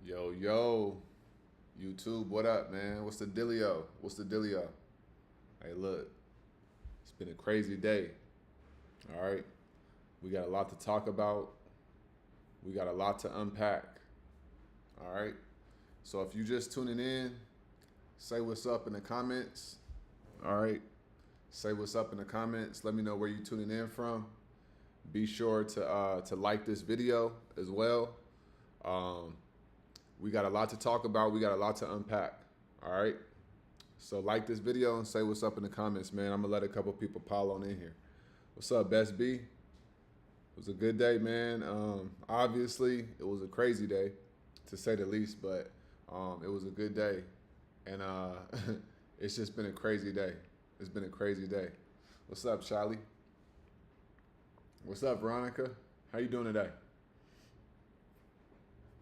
Yo, yo, YouTube, what up, man? What's the dealio? What's the dealio? Hey, look, it's been a crazy day. All right, we got a lot to talk about. We got a lot to unpack. All right, so if you just tuning in, say what's up in the comments. All right, say what's up in the comments. Let me know where you tuning in from. Be sure to like this video as well. Um, we got a lot to talk about. We got a lot to unpack. All right. So like this video and say what's up in the comments, man. I'm gonna let a couple people pile on in here. What's up, Best B? It was a good day, man. Obviously, it was a crazy day, to say the least, but it was a good day, and it's just been a crazy day. It's been a crazy day. What's up, Charlie? What's up, Veronica? How you doing today?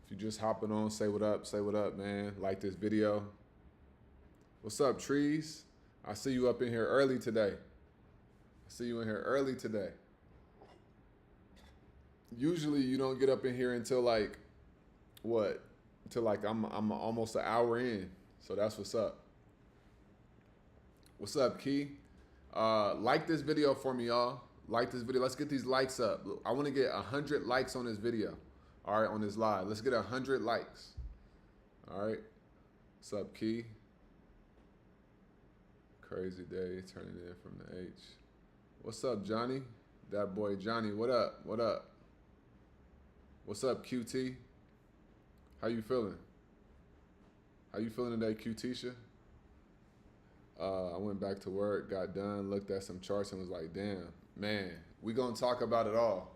If you just hopping on, say what up, man. Like this video. What's up, Trees? I see you up in here early today. I see you in here early today. Usually you don't get up in here until like what? Until like I'm almost an hour in. So that's what's up. What's up, Key? Like this video for me, y'all. Like this video. Let's get these likes up. I want to get 100 likes on this video. All right, on this live. Let's get 100 likes. All right. What's up, Key? Crazy day, turning in from the H. What's up, Johnny? That boy Johnny, what up? What up? What's up, QT? How you feeling? How you feeling today, QTisha? I went back to work, got done, looked at some charts and was like, damn, man, we gonna talk about it all.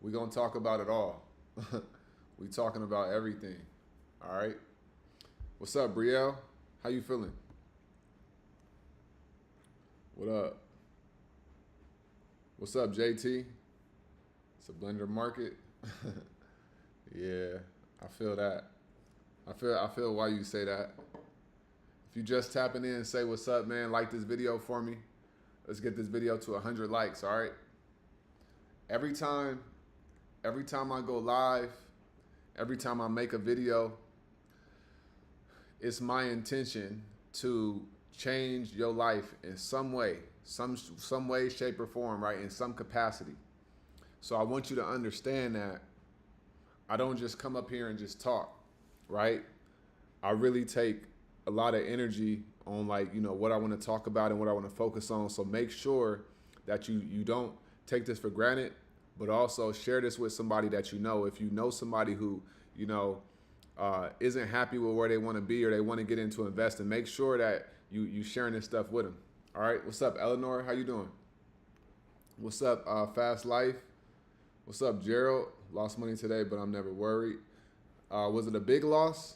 We gonna talk about it all. We talking about everything, all right? What's up, Brielle? How you feeling? What up? What's up, JT? It's a blender market. Yeah, I feel that. I feel why you say that. If you just tapping in, say what's up, man. Like this video for me. Let's get this video to 100 likes, all right? Every time I go live, every time I make a video, it's my intention to change your life in some way, some way, shape, or form, right? In some capacity. So I want you to understand that I don't just come up here and just talk, right? I really take a lot of energy on like, you know, what I want to talk about and what I want to focus on. So make sure that you don't take this for granted, but also share this with somebody that you know. If you know somebody who, you know, isn't happy with where they want to be or they want to get into investing, make sure that you sharing this stuff with them. All right. What's up, Eleanor? How you doing? What's up, Fast Life? What's up, Gerald? Lost money today, but I'm never worried. Was it a big loss?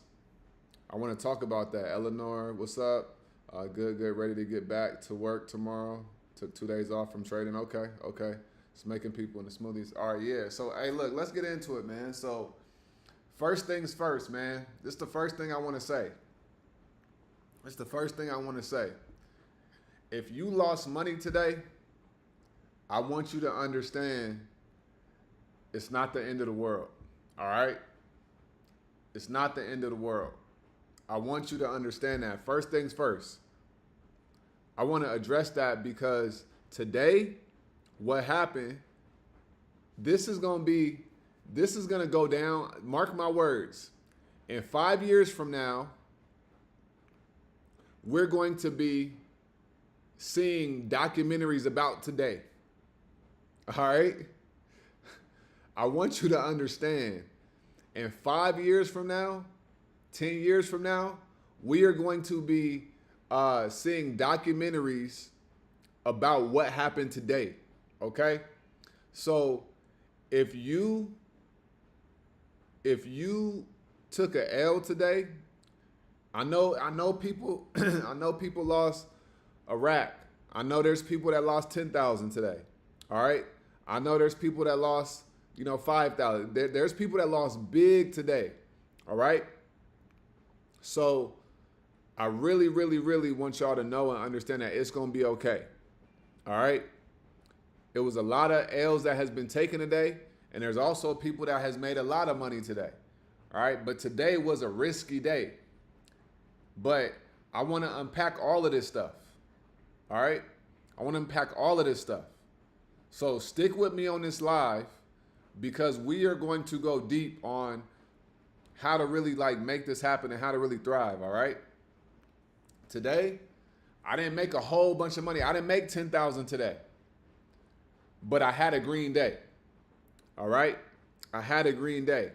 I want to talk about that. Eleanor, what's up? Good. Ready to get back to work tomorrow. Took 2 days off from trading. Okay. It's making people in the smoothies. All right, yeah. So, hey, look, let's get into it, man. So, first things first, man. This is the first thing I want to say. It's the first thing I want to say. If you lost money today, I want you to understand it's not the end of the world. All right? It's not the end of the world. I want you to understand that. First things first. I want to address that because today, what happened, this is going to go down, mark my words. In 5 years from now, we're going to be seeing documentaries about today. All right? I want you to understand, in 5 years from now, 10 years from now, we are going to be seeing documentaries about what happened today. Okay? So if you took a L today, I know people I know people lost a rack. I know there's people that lost 10,000 today. All right? I know there's people that lost, 5,000. There's people that lost big today. All right? So I really, really, really want y'all to know and understand that it's going to be okay. All right? It was a lot of L's that has been taken today, and there's also people that has made a lot of money today. All right. But today was a risky day. But I want to unpack all of this stuff. All right. I want to unpack all of this stuff. So stick with me on this live because we are going to go deep on how to really like make this happen and how to really thrive. All right. Today, I didn't make a whole bunch of money. I didn't make 10,000 today, but I had a green day. All right. I had a green day.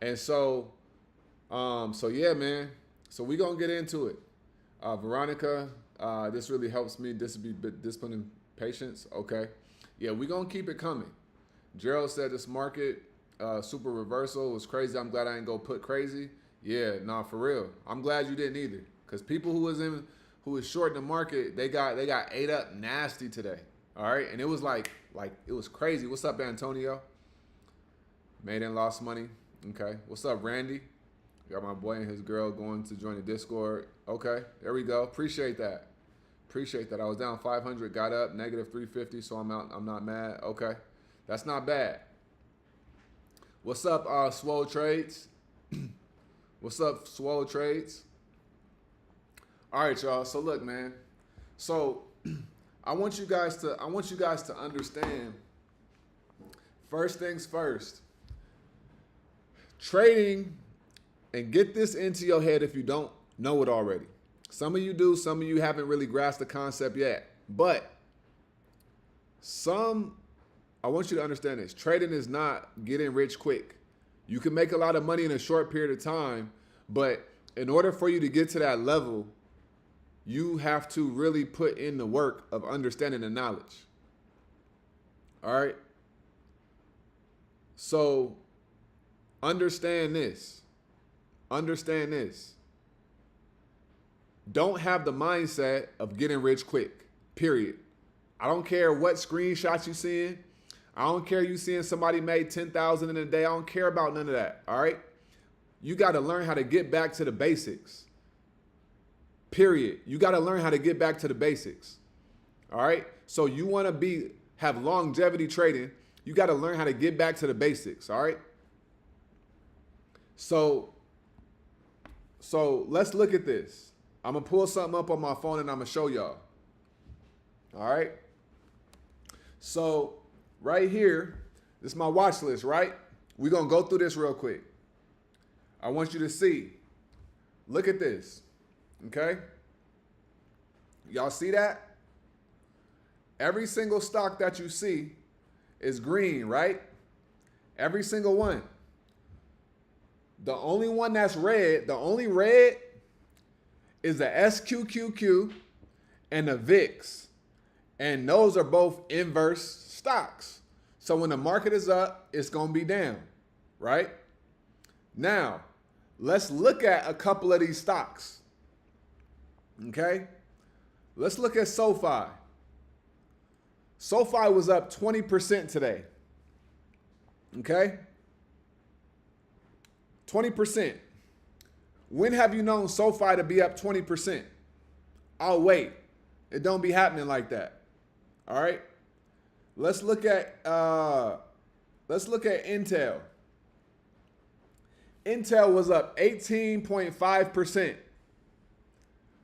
And so yeah, man. So we gonna get into it. Veronica, this really helps me. Discipline and patience. Okay. Yeah, we gonna keep it coming. Gerald said this market super reversal was crazy. I'm glad I didn't go put crazy. Yeah, nah, for real. I'm glad you didn't either. Cause people who was short in the market, they got ate up nasty today. All right, and it was like it was crazy. What's up, Antonio? Made and lost money. Okay. What's up, Randy? Got my boy and his girl going to join the Discord. Okay, there we go. Appreciate that. Appreciate that. I was down 500, got up negative 350, so I'm out. I'm not mad. Okay, that's not bad. What's up, Swole Trades? What's up, Swole Trades? All right, y'all. So look, man. So I want you guys to understand. First things first. Trading, and get this into your head if you don't know it already. Some of you do, some of you haven't really grasped the concept yet. But I want you to understand this. Trading is not getting rich quick. You can make a lot of money in a short period of time, but in order for you to get to that level, you have to really put in the work of understanding the knowledge. All right? So understand this. Understand this. Don't have the mindset of getting rich quick, period. I don't care what screenshots you seeing. I don't care you seeing somebody made 10,000 in a day. I don't care about none of that, all right? You got to learn how to get back to the basics, period. You got to learn how to get back to the basics, all right? So you want to have longevity trading, you got to learn how to get back to the basics, all right? So let's look at this. I'm going to pull something up on my phone and I'm going to show y'all. All right. So right here, this is my watch list, right? We're going to go through this real quick. I want you to see. Look at this. Okay. Y'all see that? Every single stock that you see is green, right? Every single one. The only one that's red, the only red is the SQQQ and the VIX. And those are both inverse stocks. So when the market is up, it's going to be down, right? Now, let's look at a couple of these stocks. Okay? Let's look at SoFi. SoFi was up 20% today. Okay? 20%. When have you known SoFi to be up 20%? Oh, wait. It don't be happening like that. All right? Let's look at Intel. Intel was up 18.5%.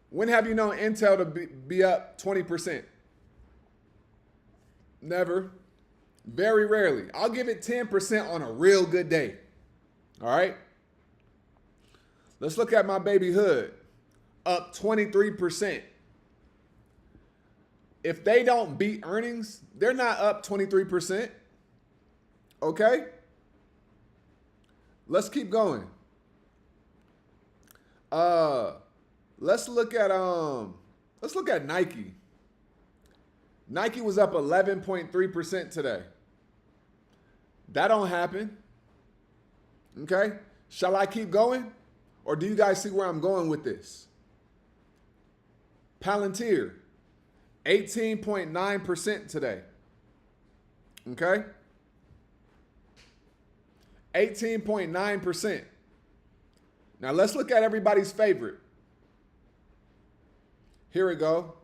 When have you known Intel to be up 20%? Never. Very rarely. I'll give it 10% on a real good day. All right? Let's look at my baby Hood. Up 23%. If they don't beat earnings, they're not up 23%. Okay? Let's keep going. Let's look at Nike. Nike was up 11.3% today. That don't happen. Okay? Shall I keep going? Or do you guys see where I'm going with this? Palantir, 18.9% today. Okay? 18.9%. Now let's look at everybody's favorite. Here we go.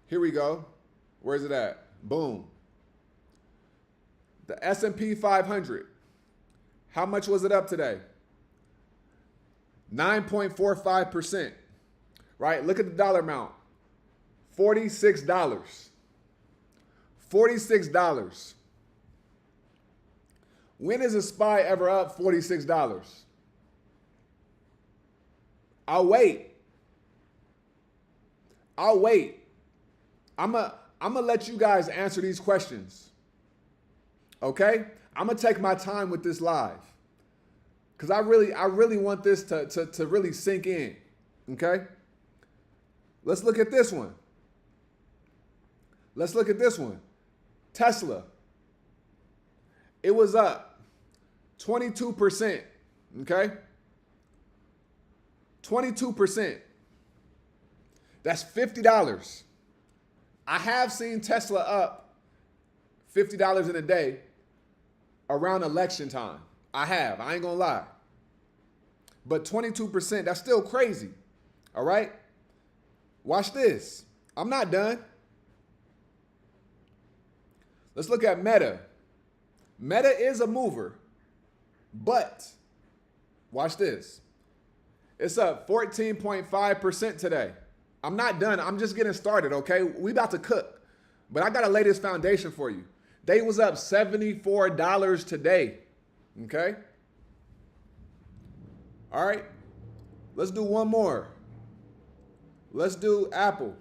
Here we go. Where's it at? Boom. The S&P 500. How much was it up today? 9.45%. Right? Look at the dollar amount. $46. $46. When is a SPY ever up $46? I'll wait. I'll wait. I'm gonna let you guys answer these questions. Okay? I'm gonna take my time with this live. Because I really want this to really sink in. Okay? Let's look at this one. Let's look at this one. Tesla. It was up 22%. Okay? 22%. That's $50. I have seen Tesla up $50 in a day around election time. I have. I ain't gonna lie. But 22%, that's still crazy. All right? Watch this. I'm not done. Let's look at Meta. Meta is a mover, but watch this. It's up 14.5% today. I'm not done. I'm just getting started, okay? We about to cook. But I got to lay this foundation for you. They was up $74 today, okay? All right. Let's do one more. Let's do Apple.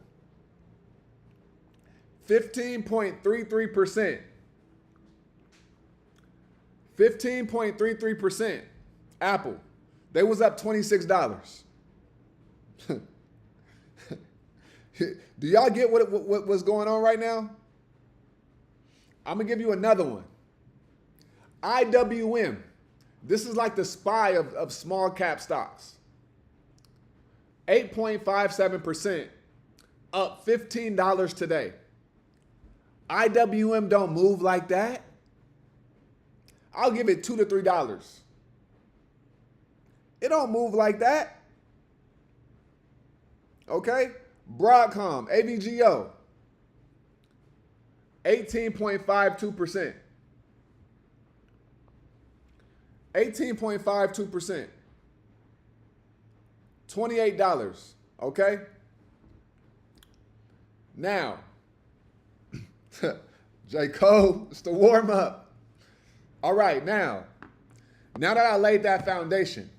15.33%. 15.33%. Apple. They was up $26. Do y'all get what's going on right now? I'm going to give you another one. IWM. This is like the SPY of small cap stocks. 8.57%, up $15 today. IWM don't move like that. I'll give it $2 to $3. It don't move like that. Okay? Broadcom, AVGO, 18.52%. 18.52%. $28. Okay? Now, J. Cole, it's the warm up. All right, now that I laid that foundation,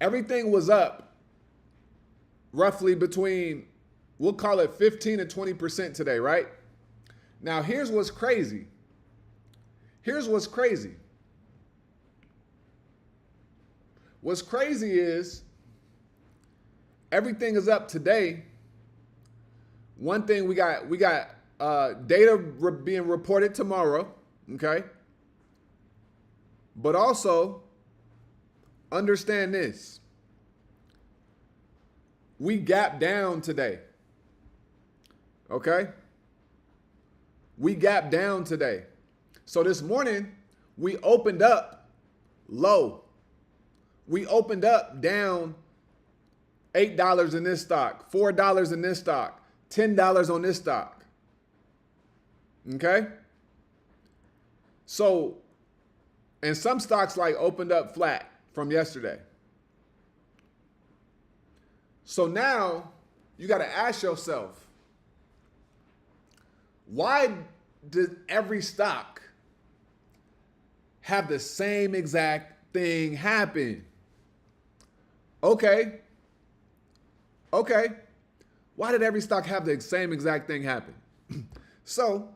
everything was up roughly between, we'll call it 15 to 20% today, right? Now, here's what's crazy. Here's what's crazy. What's crazy is everything is up today. One thing we got data being reported tomorrow, okay? But also understand this. We gapped down today. Okay? We gapped down today. So this morning, we opened up low. We opened up down $8 in this stock, $4 in this stock, $10 on this stock. Okay? So, and some stocks like opened up flat from yesterday. So now you got to ask yourself, why did every stock have the same exact thing happen? Okay. Why did every stock have the same exact thing happen? So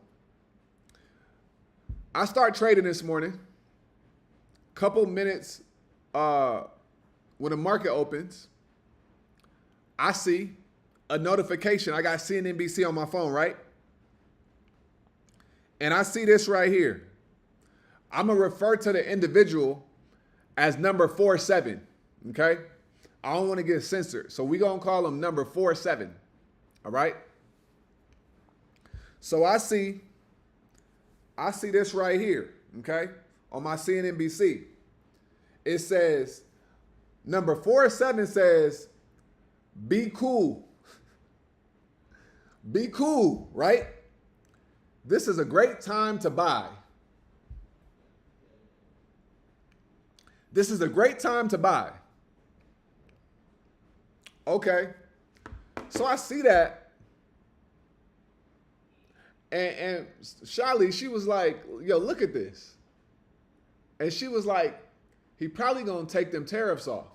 I start trading this morning. Couple minutes when the market opens, I see a notification. I got CNBC on my phone, right? And I see this right here. I'm going to refer to the individual as number 47, okay? I don't want to get censored. So we're going to call him number 47, all right? So I see this right here, okay, on my CNBC. It says, number 47 says, be cool. Be cool, right? This is a great time to buy. This is a great time to buy. Okay. So I see that. And Shali, she was like, yo, look at this. And she was like, he probably gonna take them tariffs off.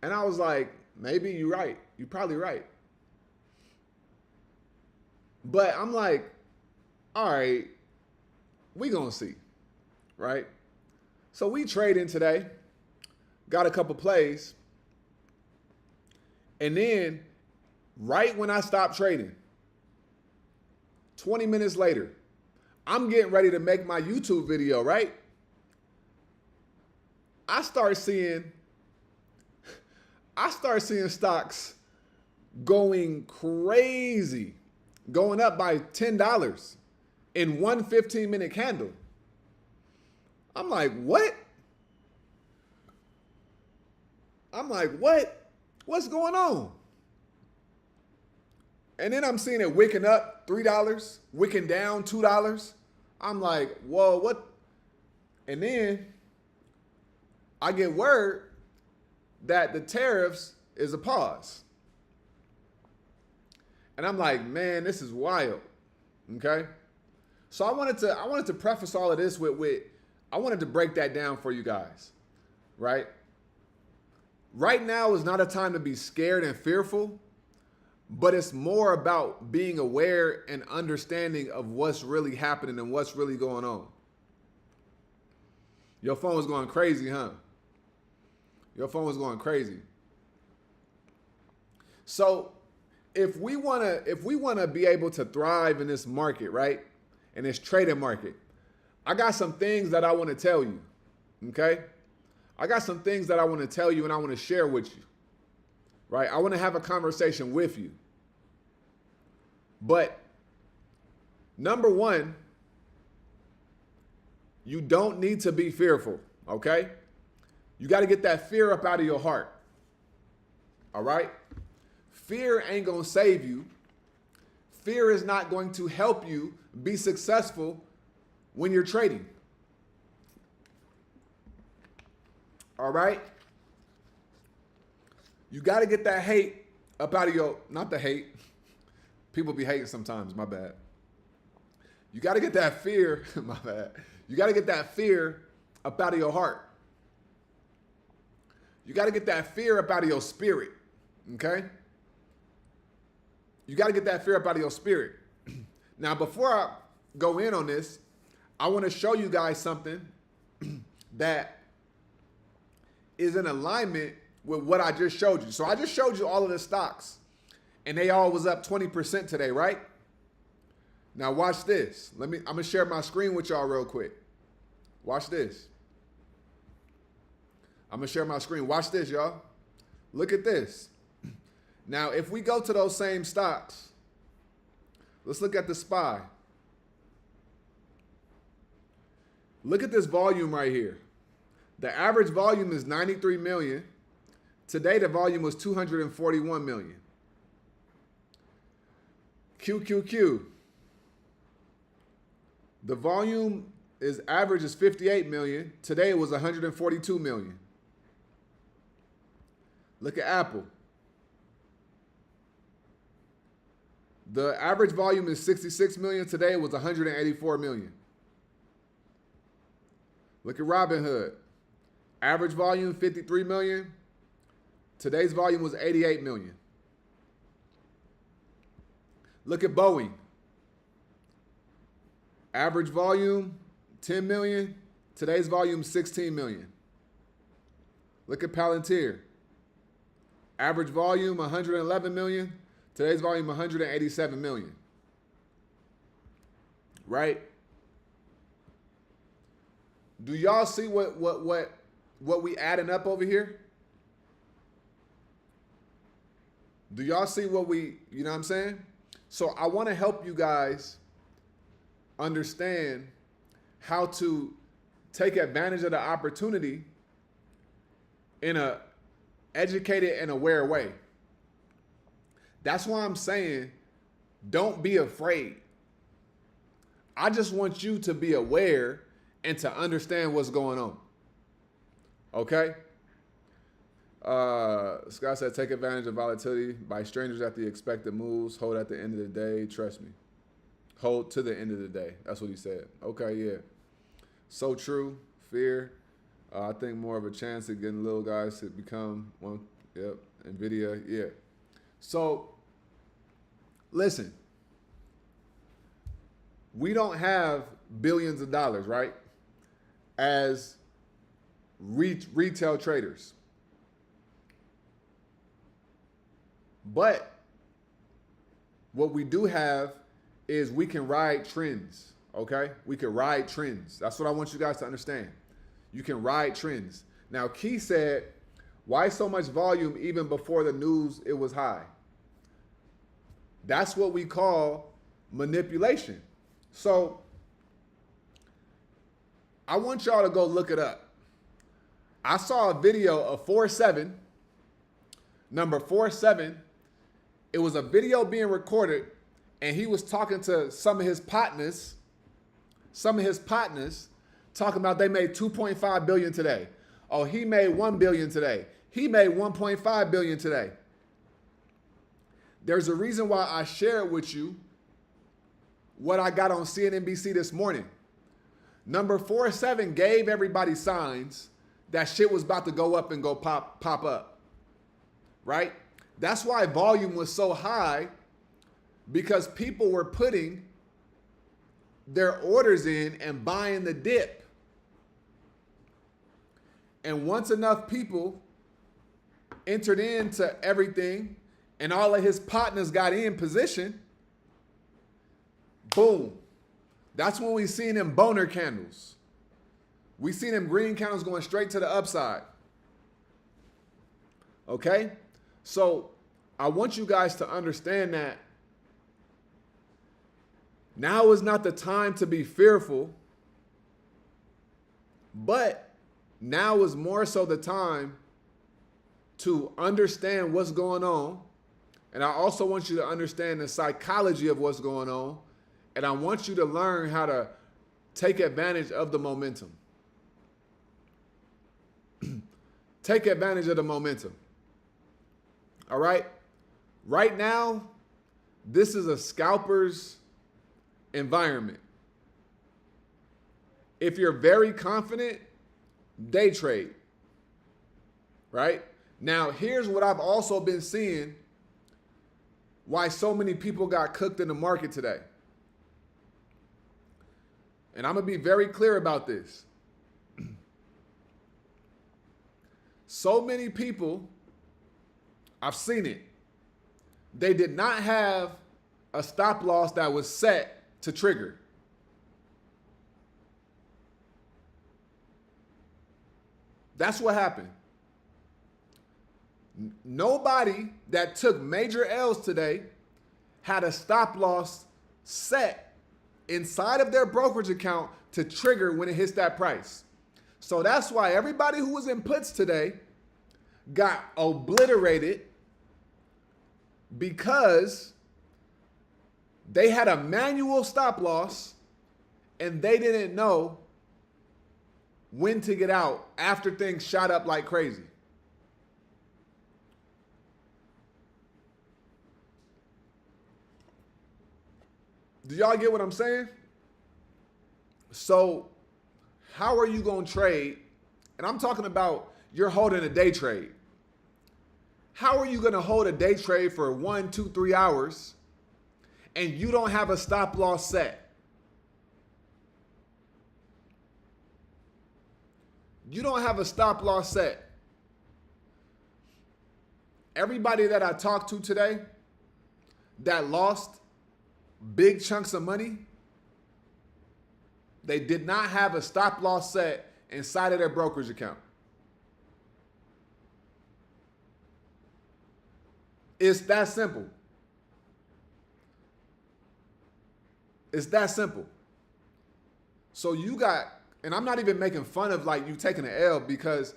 And I was like, maybe you're right. You're probably right. But I'm like, all right, we gonna see, right? So we trading today, got a couple plays, and then right when I stopped trading, 20 minutes later, I'm getting ready to make my YouTube video, right? I start seeing stocks going crazy, going up by $10 in one 15-minute candle. I'm like, what? What's going on? And then I'm seeing it wicking up $3, wicking down $2. I'm like, whoa, what? And then I get word that the tariffs is a pause. And I'm like, man, this is wild. Okay? So I wanted to preface all of this with I wanted to break that down for you guys. Right? Right now is not a time to be scared and fearful, but it's more about being aware and understanding of what's really happening and what's really going on. Your phone was going crazy, huh? Your phone was going crazy. So if we wanna be able to thrive in this market, right? In this trading market, I got some things that I want to tell you. Okay? I got some things that I want to tell you and I want to share with you. Right? I want to have a conversation with you. But number one, you don't need to be fearful, okay? You got to get that fear up out of your heart. All right? Fear ain't going to save you. Fear is not going to help you be successful when you're trading. All right? You got to get that hate up out of your, not the hate. People be hating sometimes, my bad. You got to get that fear, my bad. You got to get that fear up out of your heart. You got to get that fear up out of your spirit, okay? You got to get that fear up out of your spirit. Now, before I go in on this, I want to show you guys something that is in alignment with what I just showed you. So I just showed you all of the stocks, and they all was up 20% today, right? Now watch this. I'm gonna share my screen with y'all real quick. Watch this. I'm gonna share my screen. Watch this, y'all. Look at this. Now, if we go to those same stocks, let's look at the SPY. Look at this volume right here. The average volume is 93 million. Today, the volume was 241 million. QQQ. The volume average is 58 million. Today, it was 142 million. Look at Apple. The average volume is 66 million. Today, it was 184 million. Look at Robinhood. Average volume, 53 million. Today's volume was 88 million. Look at Boeing. Average volume, 10 million. Today's volume, 16 million. Look at Palantir. Average volume, 111 million. Today's volume, 187 million. Right? Do y'all see what we adding up over here? Do y'all see what you know what I'm saying? So I want to help you guys understand how to take advantage of the opportunity in a educated and aware way. That's why I'm saying, don't be afraid. I just want you to be aware and to understand what's going on. Okay? Scott said, take advantage of volatility by strangers at the expected moves. Hold at the end of the day. Trust me. Hold to the end of the day. That's what he said. Okay, yeah. So true. Fear. I think more of a chance at getting little guys to become one. Yep. NVIDIA. Yeah. So, listen. We don't have billions of dollars, right? As retail traders. But what we do have is we can ride trends, okay? We can ride trends. That's what I want you guys to understand. You can ride trends. Now, Key said, why so much volume even before the news it was high? That's what we call manipulation. So I want y'all to go look it up. I saw a video of 4-7, number 4-7. It was a video being recorded, and he was talking to some of his partners, talking about they made 2.5 billion today. Oh, he made 1 billion today. He made 1.5 billion today. There's a reason why I shared with you what I got on CNBC this morning. Number 4-7 gave everybody signs that shit was about to go up and go pop up, right? That's why volume was so high, because people were putting their orders in and buying the dip. And once enough people entered into everything and all of his partners got in position, boom. That's when we seen them boner candles. We seen them green candles going straight to the upside. Okay? So I want you guys to understand that now is not the time to be fearful, but now is more so the time to understand what's going on. And I also want you to understand the psychology of what's going on. And I want you to learn how to take advantage of the momentum. Take advantage of the momentum. All right? Right now, this is a scalper's environment. If you're very confident, day trade. Right? Now, here's what I've also been seeing why so many people got cooked in the market today. And I'm going to be very clear about this. So many people, I've seen it. They did not have a stop loss that was set to trigger. That's what happened. Nobody that took major L's today had a stop loss set inside of their brokerage account to trigger when it hits that price. So that's why everybody who was in puts today got obliterated, because they had a manual stop loss and they didn't know when to get out after things shot up like crazy. Do y'all get what I'm saying? So how are you going to trade? And I'm talking about you're holding a day trade. How are you going to hold a day trade for 1, 2, 3 hours and you don't have a stop loss set? You don't have a stop loss set. Everybody that I talked to today that lost big chunks of money, they did not have a stop loss set inside of their brokerage account. It's that simple. It's that simple. So you got, and I'm not even making fun of like you taking an L, because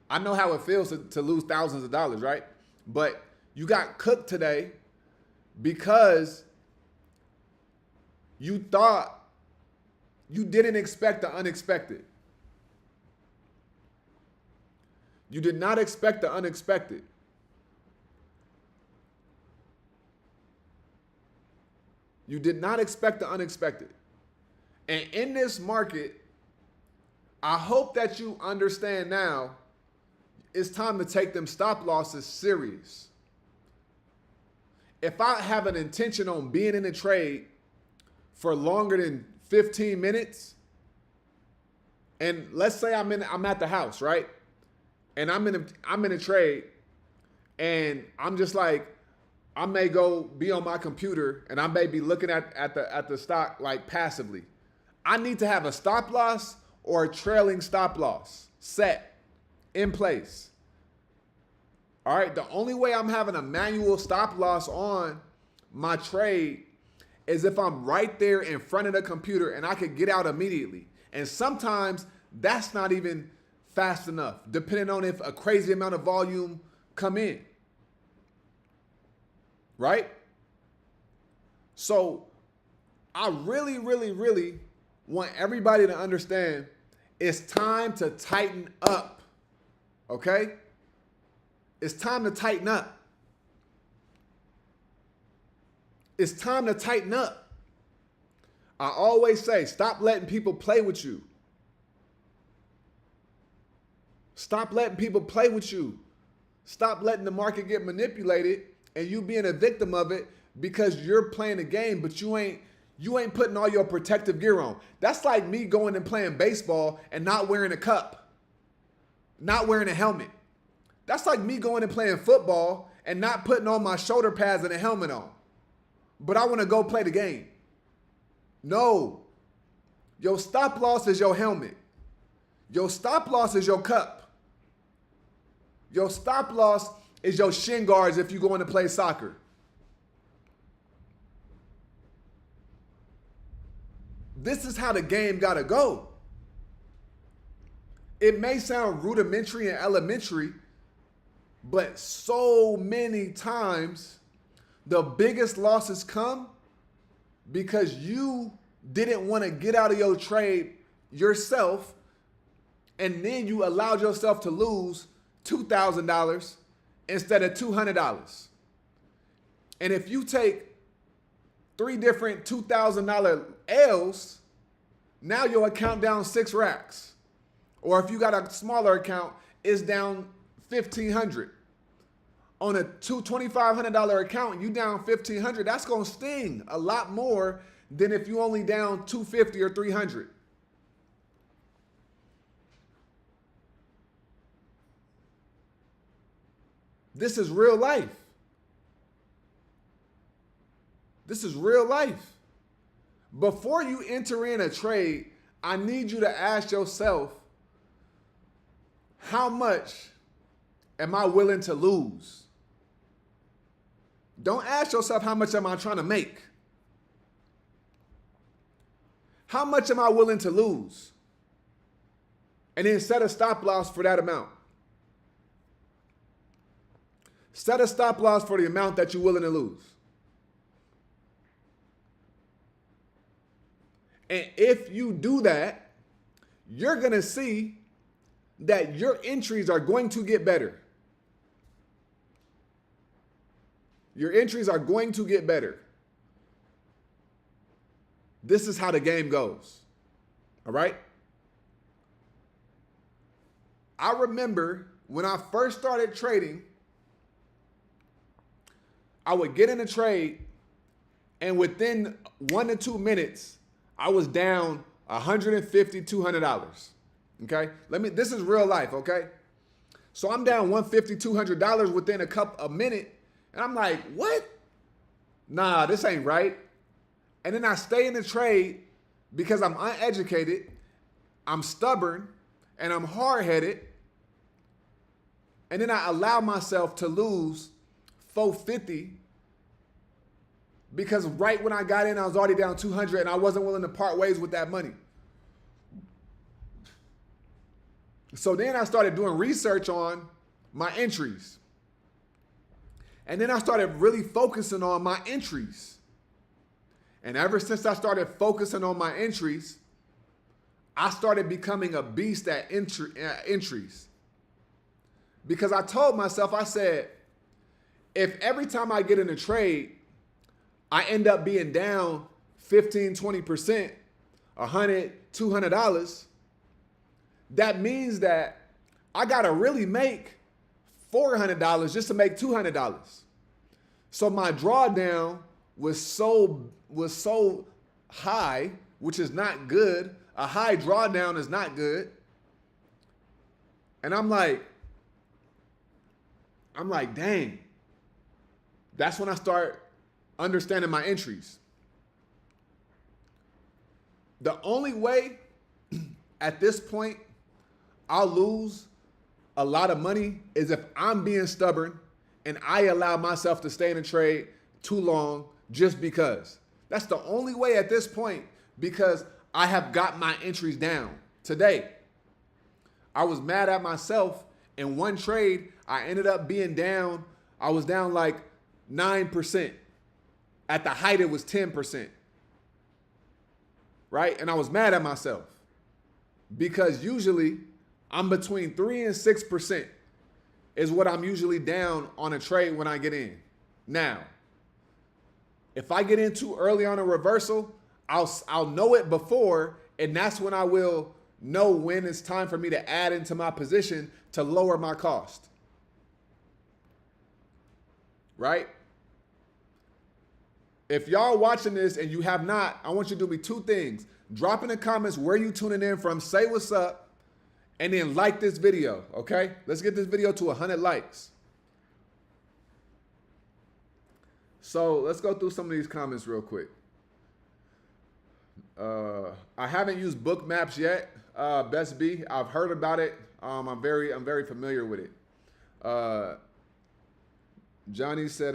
I know how it feels to lose thousands of dollars, right? But you got cooked today because you thought you didn't expect the unexpected. You did not expect the unexpected. You did not expect the unexpected. And in this market, I hope that you understand now it's time to take them stop losses serious. If I have an intention on being in a trade for longer than 15 minutes, and let's say I'm at the house, right? And I'm in a trade, and I'm just like, I may go be on my computer and I may be looking at the stock like passively. I need to have a stop loss or a trailing stop loss set in place. All right. The only way I'm having a manual stop loss on my trade is if I'm right there in front of the computer and I could get out immediately. And sometimes that's not even fast enough, depending on if a crazy amount of volume come in. Right? So I really, really, really want everybody to understand it's time to tighten up. Okay? It's time to tighten up. It's time to tighten up. I always say, stop letting people play with you. Stop letting people play with you. Stop letting the market get manipulated and you being a victim of it because you're playing a game, but you ain't putting all your protective gear on. That's like me going and playing baseball and not wearing a cup, not wearing a helmet. That's like me going and playing football and not putting on my shoulder pads and a helmet on. But I want to go play the game. No. Your stop loss is your helmet. Your stop loss is your cup. Your stop loss is your shin guards if you go in to play soccer. This is how the game gotta go. It may sound rudimentary and elementary, but so many times the biggest losses come because you didn't want to get out of your trade yourself, and then you allowed yourself to lose $2,000 instead of $200. And if you take 3 different $2,000 L's, now your account down 6 racks. Or if you got a smaller account, it's down $1,500. On a $2,500 account, you down $1,500. That's gonna sting a lot more than if you only down $250 or $300. This is real life. This is real life. Before you enter in a trade, I need you to ask yourself, how much am I willing to lose? Don't ask yourself, how much am I trying to make? How much am I willing to lose? And then set a stop loss for that amount. Set a stop loss for the amount that you're willing to lose. And if you do that, you're going to see that your entries are going to get better. Your entries are going to get better. This is how the game goes. All right? I remember when I first started trading, I would get in a trade, and within 1 to 2 minutes, I was down $150, $200. Okay? This is real life, okay? So I'm down $150, $200 within a minute, and I'm like, what? Nah, this ain't right. And then I stay in the trade because I'm uneducated, I'm stubborn, and I'm hard-headed. And then I allow myself to lose $450 because right when I got in, I was already down $200 and I wasn't willing to part ways with that money. So then I started doing research on my entries. And then I started really focusing on my entries. And ever since I started focusing on my entries, I started becoming a beast at entries. Because I told myself, I said, if every time I get in a trade, I end up being down 15, 20%, $100, $200, that means that I gotta really make $400 just to make $200. So my drawdown was so high, which is not good. A high drawdown is not good. And I'm like, dang. That's when I start understanding my entries. The only way at this point I'll lose a lot of money is if I'm being stubborn and I allow myself to stay in a trade too long just because. That's the only way at this point, because I have got my entries down. Today, I was mad at myself. In one trade, I ended up being down. I was down like 9%. At the height, it was 10%. Right? And I was mad at myself because usually I'm between 3 and 6% is what I'm usually down on a trade when I get in. Now, if I get in too early on a reversal, I'll know it before, and that's when I will know when it's time for me to add into my position to lower my cost. Right? If y'all watching this and you have not, I want you to do me two things. Drop in the comments where you tuning in from, say what's up, and then like this video, okay? Let's get this video to 100 likes. So let's go through some of these comments real quick. I haven't used Bookmaps yet, Best B. I've heard about it. I'm very familiar with it. Johnny said,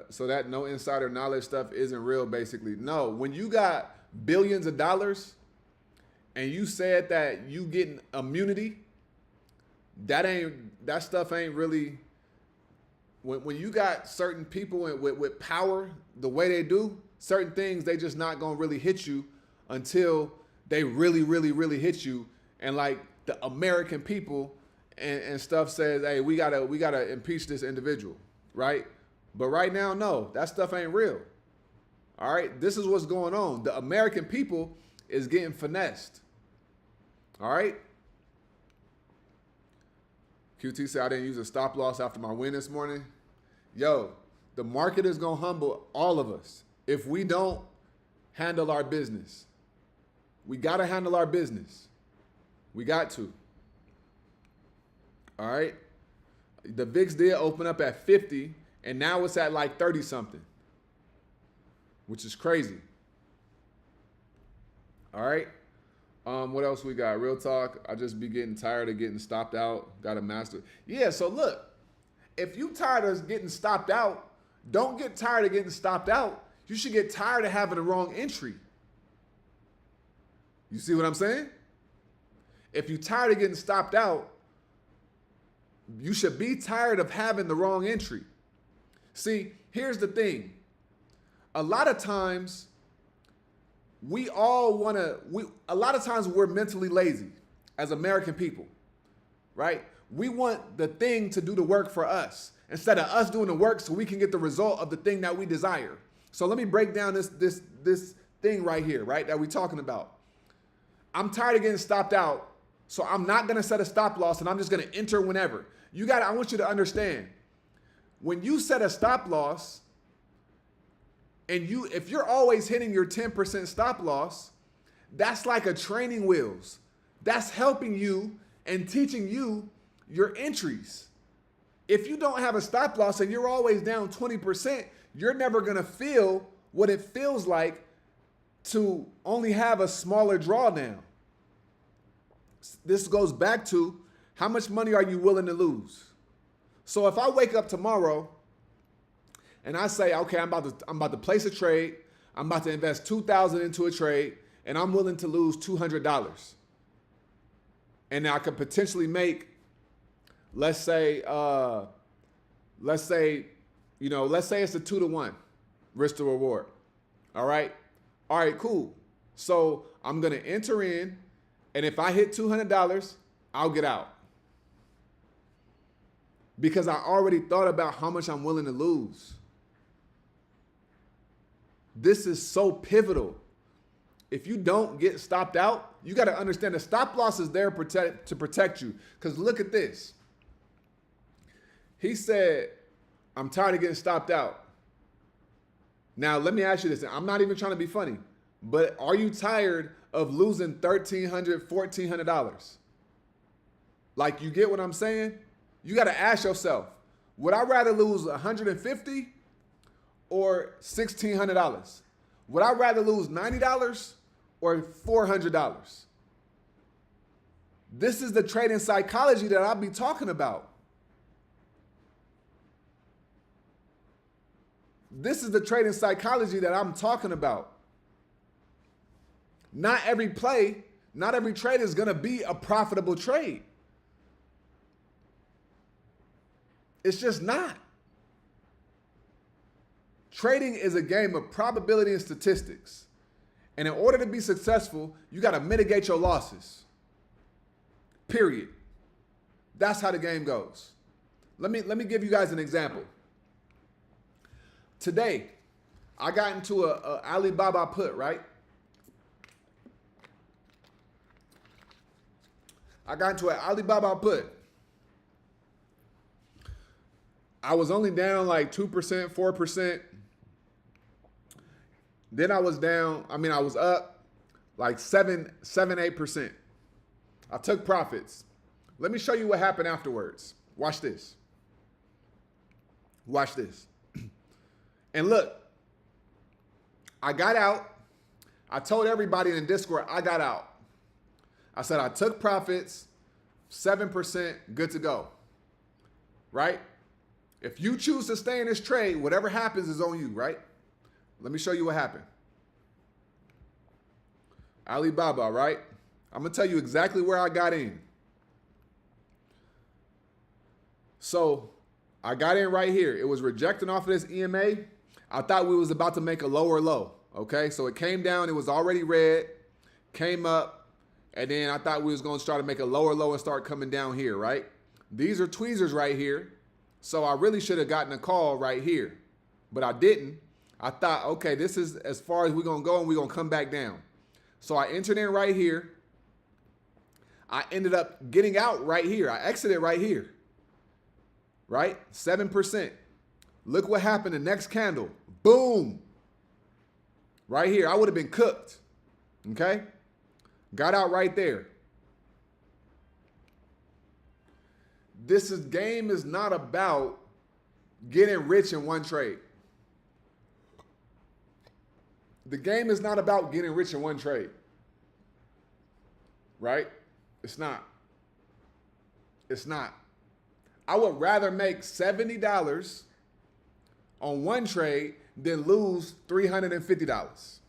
so that no insider knowledge stuff isn't real, basically. No, when you got billions of dollars and you said that you getting immunity, that stuff ain't really, when you got certain people with power the way they do, certain things, they just not gonna really hit you until they really hit you. And like the American people and stuff says, hey, we gotta impeach this individual. Right? But right now, no, that stuff ain't real. All right? This is what's going on. The American people is getting finessed. All right? QT said I didn't use a stop loss after my win this morning. Yo, the market is going to humble all of us if we don't handle our business. We got to handle our business. We got to. All right? The VIX did open up at 50, and now it's at like 30 something, which is crazy. All right. What else we got? Real talk. I just be getting tired of getting stopped out. Got to master. Yeah. So look, if you tired of getting stopped out, don't get tired of getting stopped out. You should get tired of having the wrong entry. You see what I'm saying? If you're tired of getting stopped out, you should be tired of having the wrong entry. See, here's the thing. A lot of times a lot of times we're mentally lazy as American people, right? We want the thing to do the work for us instead of us doing the work so we can get the result of the thing that we desire. So let me break down this thing right here, right, that we're talking about. I'm tired of getting stopped out, so I'm not gonna set a stop loss and I'm just gonna enter whenever. I want you to understand, when you set a stop loss, and if you're always hitting your 10% stop loss, that's like a training wheels. That's helping you and teaching you your entries. If you don't have a stop loss and you're always down 20%, you're never gonna feel what it feels like to only have a smaller drawdown. This goes back to how much money are you willing to lose? So if I wake up tomorrow and I say, okay, I'm about to place a trade, I'm about to invest $2,000 into a trade, and I'm willing to lose $200. And I could potentially make, let's say it's a 2-to-1 risk to reward. All right, cool. So I'm gonna enter in, and if I hit $200, I'll get out. because I already thought about how much I'm willing to lose. This is so pivotal. If you don't get stopped out, you got to understand the stop loss is there to protect you. Because look at this. He said, I'm tired of getting stopped out. Now, let me ask you this. I'm not even trying to be funny, but are you tired of losing $1,300, $1,400? Like, you get what I'm saying? You got to ask yourself, would I rather lose $150 or $1,600? Would I rather lose $90 or $400? This is the trading psychology that I'll be talking about. This is the trading psychology that I'm talking about. Not every play, not every trade is going to be a profitable trade. It's just not. Trading is a game of probability and statistics. And in order to be successful, you got to mitigate your losses. Period. That's how the game goes. Let me give you guys an example. Today, I got into a Alibaba put, right? I got into an Alibaba put. I was only down like 2%, 4%. Then I was down, I was up like 8%. I took profits. Let me show you what happened afterwards. Watch this. Watch this. And look, I got out. I told everybody in the Discord I got out. I said I took profits, 7%, good to go. Right? If you choose to stay in this trade, whatever happens is on you, right? Let me show you what happened. Alibaba, right? I'm going to tell you exactly where I got in. So I got in right here. It was rejecting off of this EMA. I thought we was about to make a lower low. Okay, so it came down. It was already red, came up, and then I thought we was going to try to make a lower low and start coming down here, right? These are tweezers right here. So I really should have gotten a call right here, but I didn't. I thought, okay, this is as far as we're going to go and we're going to come back down. So I entered in right here. I ended up getting out right here. I exited right here, right? 7%. Look what happened the next candle. Boom. Right here. I would have been cooked. Okay? Got out right there. This game is not about getting rich in one trade. The game is not about getting rich in one trade. Right? It's not. It's not. I would rather make $70 on one trade than lose $350.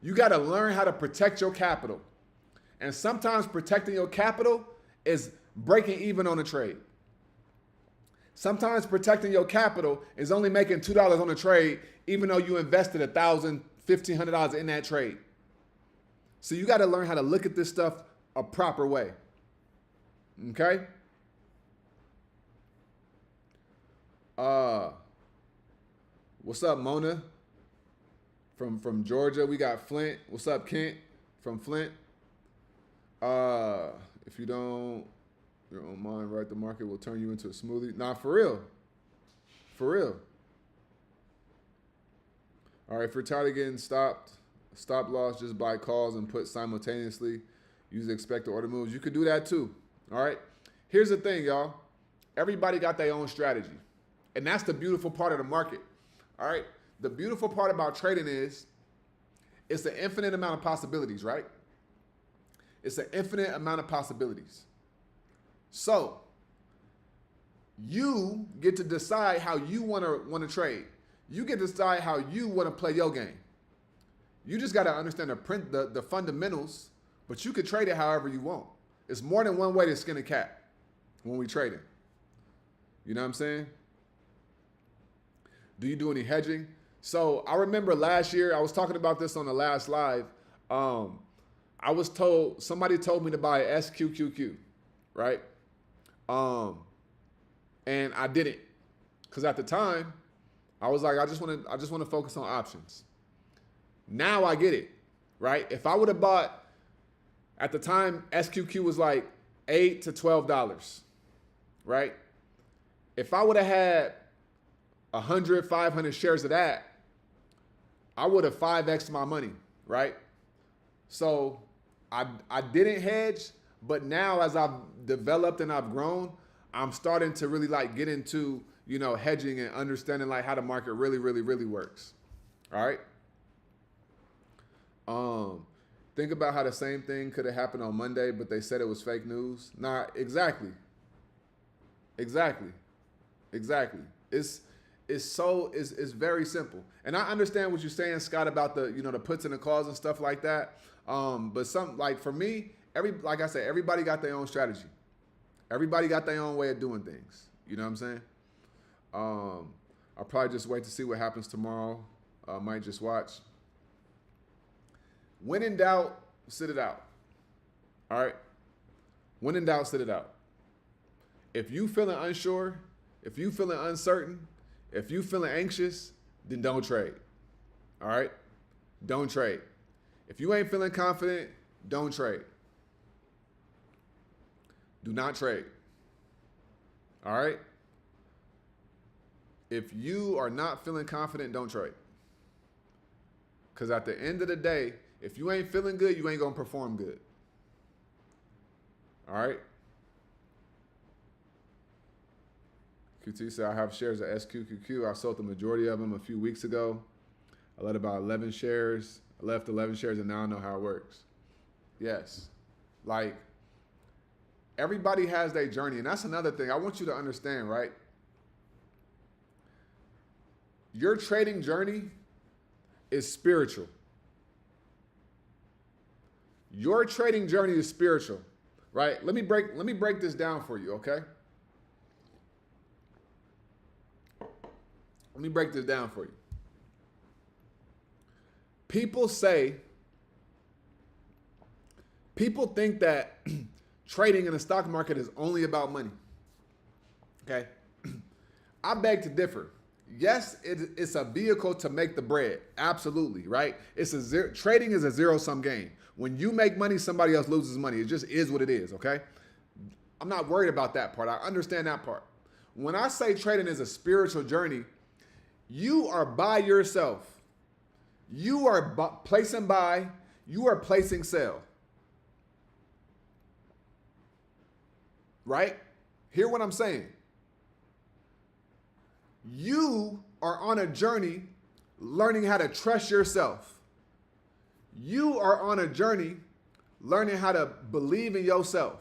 You got to learn how to protect your capital. And sometimes protecting your capital is breaking even on a trade. Sometimes protecting your capital is only making $2 on a trade, even though you invested $1,000, $1,500 in that trade. So you got to learn how to look at this stuff a proper way. Okay? What's up, Mona? From Georgia. We got Flint. What's up, Kent? From Flint. If you don't, your own mind, right? The market will turn you into a smoothie. Nah, for real. For real. All right, if you're tired of getting stop loss, just buy calls and put simultaneously. Use the expected order moves. You could do that too. All right. Here's the thing, y'all. Everybody got their own strategy. And that's the beautiful part of the market. All right. The beautiful part about trading is it's an infinite amount of possibilities, right? It's an infinite amount of possibilities. So you get to decide how you want to trade. You get to decide how you want to play your game. You just got to understand the fundamentals, but you could trade it however you want. It's more than one way to skin a cat when we trade it. You know what I'm saying? Do you do any hedging? So I remember last year, I was talking about this on the last live. I was told, somebody told me to buy SQQQ, right? And I didn't, because at the time I was like, I just want to focus on options. Now I get it, right? If I would have bought at the time, SQQ was like $8 to $12, right? If I would have had 100, 500 shares of that, I would have 5x my money, right? So I didn't hedge, but now as I've developed and I've grown, I'm starting to really like get into, hedging and understanding like how the market really, really, really works. All right. Think about how the same thing could have happened on Monday, but they said it was fake news. Nah, exactly. It's very simple. And I understand what you're saying, Scott, about the, the puts and the calls and stuff like that. But for me, like I said, everybody got their own strategy. Everybody got their own way of doing things. You know what I'm saying? I'll probably just wait to see what happens tomorrow. I might just watch. When in doubt, sit it out. All right? When in doubt, sit it out. If you feeling unsure, if you feeling uncertain, if you feeling anxious, then don't trade. All right? Don't trade. If you ain't feeling confident, don't trade. Do not trade. All right? If you are not feeling confident, don't trade. Because at the end of the day, if you ain't feeling good, you ain't going to perform good. All right? QT said, I have shares of SQQQ. I sold the majority of them a few weeks ago. I left about 11 shares. I left 11 shares, and now I know how it works. Yes. Like, everybody has their journey, and that's another thing I want you to understand, right? Your trading journey is spiritual. Your trading journey is spiritual, right? Let me break this down for you, okay? Let me break this down for you. People think that trading in the stock market is only about money. Okay? I beg to differ. Yes, it's a vehicle to make the bread. Absolutely, right? Trading is a zero-sum game. When you make money, somebody else loses money. It just is what it is, okay? I'm not worried about that part. I understand that part. When I say trading is a spiritual journey, you are by yourself. You are placing buy, you are placing sell. Right? Hear what I'm saying. You are on a journey learning how to trust yourself. You are on a journey learning how to believe in yourself.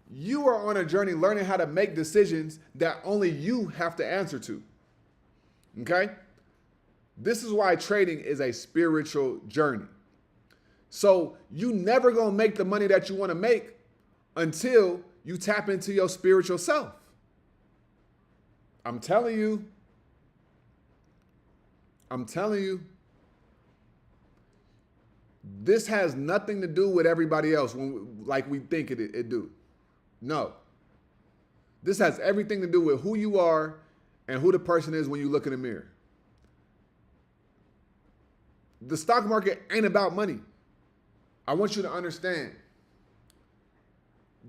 You are on a journey learning how to make decisions that only you have to answer to. Okay? This is why trading is a spiritual journey. So you never gonna make the money that you want to make until you tap into your spiritual self. I'm telling you. This has nothing to do with everybody else like we think it do. No. This has everything to do with who you are and who the person is when you look in the mirror. The stock market ain't about money. I want you to understand.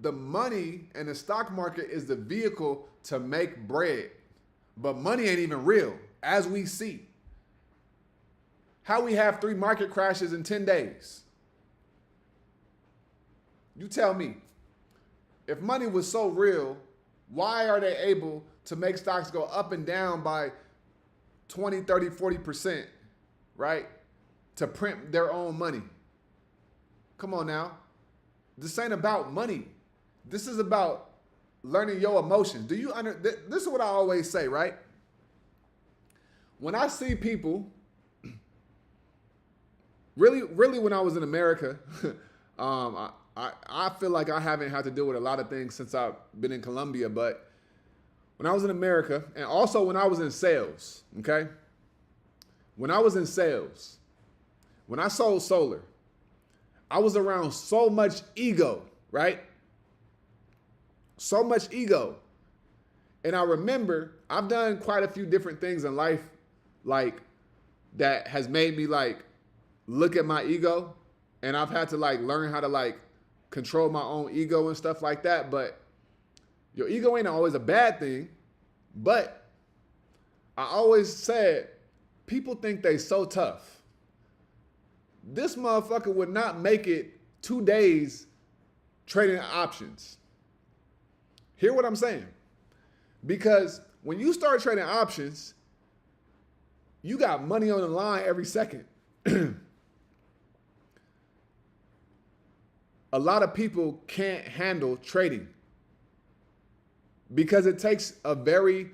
The money and the stock market is the vehicle to make bread. But money ain't even real, as we see. How we have 3 market crashes in 10 days? You tell me. If money was so real, why are they able to make stocks go up and down by 20, 30, 40%, right? To print their own money. Come on now. This ain't about money. This is about learning your emotions. This is what I always say, right? When I see people, really when I was in America, I feel like I haven't had to deal with a lot of things since I've been in Colombia, but when I was in America, and also when I was in sales, okay? When I was in sales, when I sold solar, I was around so much ego, right? So much ego. And I remember I've done quite a few different things in life, like that has made me like look at my ego, and I've had to like learn how to like control my own ego and stuff like that. But your ego ain't always a bad thing. But I always said, people think they so tough. This motherfucker would not make it 2 days trading options. Hear what I'm saying? Because when you start trading options, you got money on the line every second. A lot of people can't handle trading because it takes a very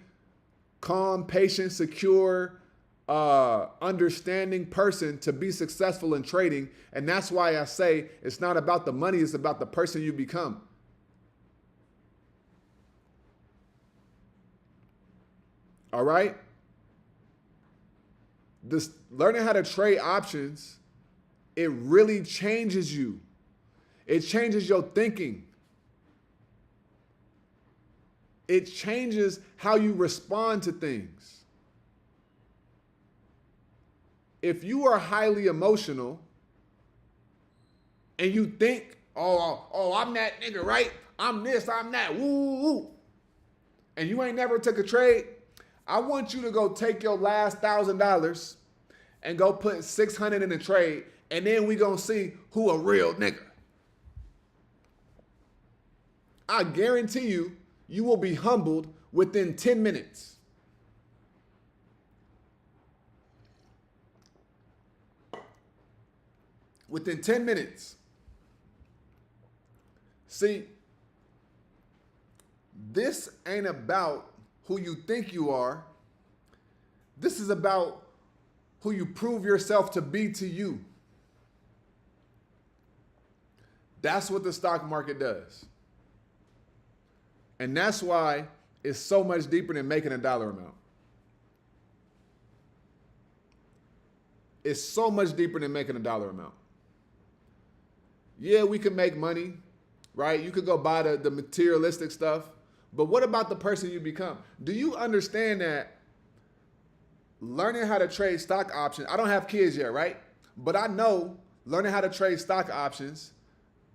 calm, patient, secure, understanding person to be successful in trading. And that's why I say it's not about the money, it's about the person you become. All right? This learning how to trade options, it really changes you. It changes your thinking. It changes how you respond to things. If you are highly emotional and you think, oh, I'm that nigga, right? I'm this, I'm that, woo, woo, and you ain't never took a trade, I want you to go take your last $1,000 and go put 600 in a trade, and then we gonna see who a real nigga. I guarantee you, you will be humbled within 10 minutes. Within 10 minutes. See, this ain't about who you think you are. This is about who you prove yourself to be to you. That's what the stock market does. And that's why it's so much deeper than making a dollar amount. It's so much deeper than making a dollar amount. Yeah, we can make money, right? You could go buy the materialistic stuff. But what about the person you become? Do you understand that learning how to trade stock options, I don't have kids yet, right? But I know learning how to trade stock options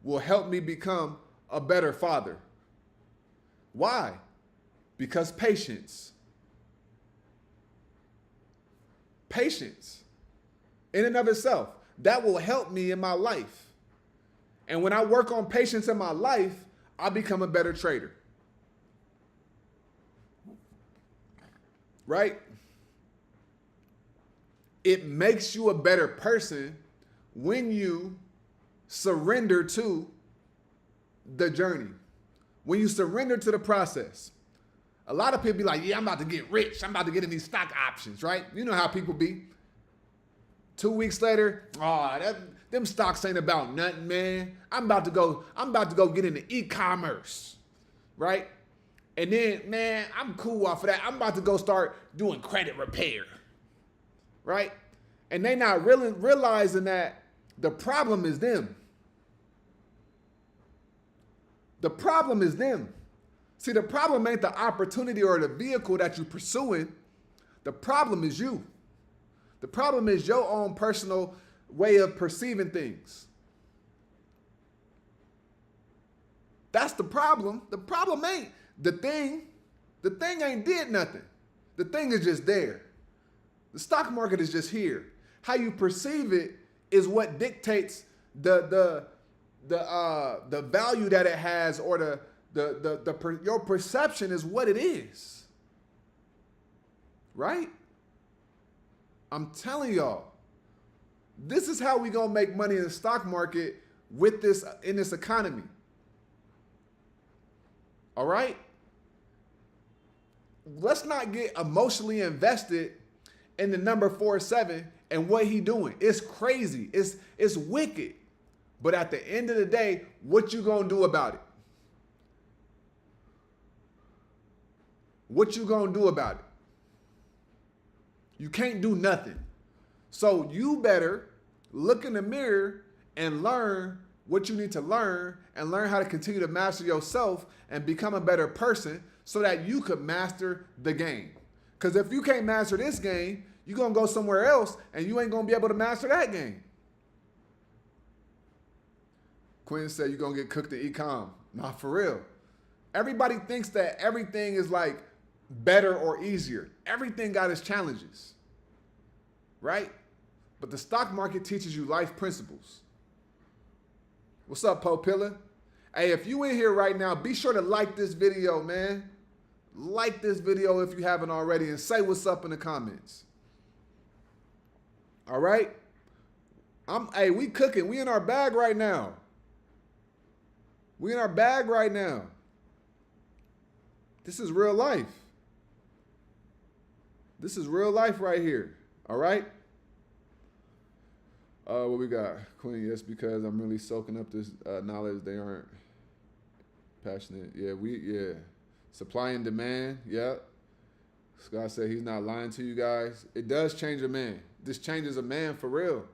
will help me become a better father. Why? Because patience. Patience in and of itself, that will help me in my life. And when I work on patience in my life, I become a better trader. Right? It makes you a better person when you surrender to the journey. When you surrender to the process. A lot of people be like, yeah, I'm about to get rich. I'm about to get in these stock options, right? You know how people be. 2 weeks later, them stocks ain't about nothing, man. I'm about to go get into e-commerce, right? And then, man, I'm cool off of that. I'm about to go start doing credit repair, right? And they not really realizing that the problem is them. The problem is them. See, the problem ain't the opportunity or the vehicle that you're pursuing. The problem is you. The problem is your own personal way of perceiving things. That's the problem. The problem ain't the thing. The thing ain't did nothing. The thing is just there. The stock market is just here. How you perceive it is what dictates the value that it has, or your perception is what it is. Right? I'm telling y'all, this is how we gonna make money in the stock market with this in this economy. All right? Let's not get emotionally invested in the number 47 and what he doing. It's crazy. It's wicked. But at the end of the day, what you gonna do about it? What you gonna do about it? You can't do nothing. So you better look in the mirror and learn what you need to learn and learn how to continue to master yourself and become a better person so that you could master the game. Because if you can't master this game, you're going to go somewhere else and you ain't going to be able to master that game. Quinn said you're going to get cooked in econ. Not for real. Everybody thinks that everything is like better or easier. Everything got its challenges, right? But the stock market teaches you life principles. What's up, Popilla? Hey, if you in here right now, be sure to like this video, man. Like this video if you haven't already and say what's up in the comments. All right? Hey, we cooking. We in our bag right now. We in our bag right now. This is real life. This is real life right here. All right? What we got? Queen, yes, because I'm really soaking up this knowledge. They aren't passionate. Yeah. Supply and demand. Yeah. Scott said he's not lying to you guys. It does change a man. This changes a man for real.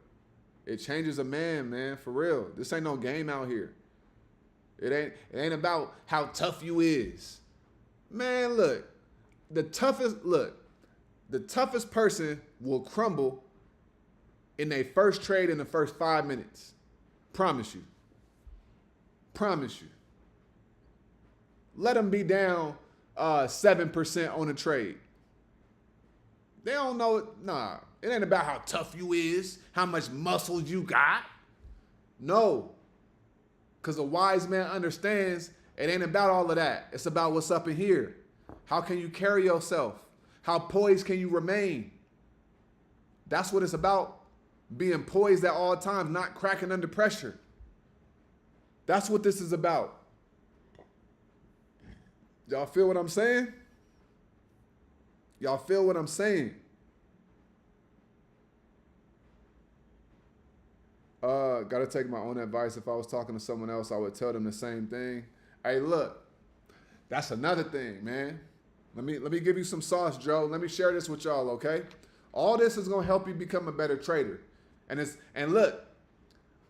It changes a man, for real. This ain't no game out here. It ain't about how tough you is. Man, look. The toughest person will crumble in their first trade in the first 5 minutes. Promise you. Promise you. Let them be down 7% on a trade. They don't know it. Nah, it ain't about how tough you is, how much muscle you got. No. Because a wise man understands it ain't about all of that. It's about what's up in here. How can you carry yourself? How poised can you remain? That's what it's about. Being poised at all times, not cracking under pressure. That's what this is about. Y'all feel what I'm saying? Y'all feel what I'm saying? Gotta take my own advice. If I was talking to someone else, I would tell them the same thing. Hey, look, that's another thing, man. Let me give you some sauce, Joe. Let me share this with y'all, okay? All this is gonna help you become a better trader. And look,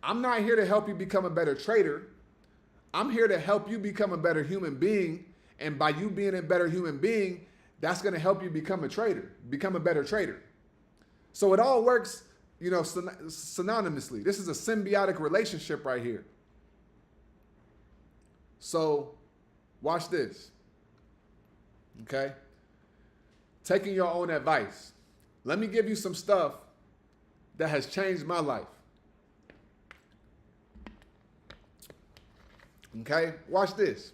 I'm not here to help you become a better trader. I'm here to help you become a better human being. And by you being a better human being, that's going to help you become a trader, become a better trader. So it all works, synonymously. This is a symbiotic relationship right here. So watch this. Okay? Taking your own advice. Let me give you some stuff that has changed my life. Okay? Watch this.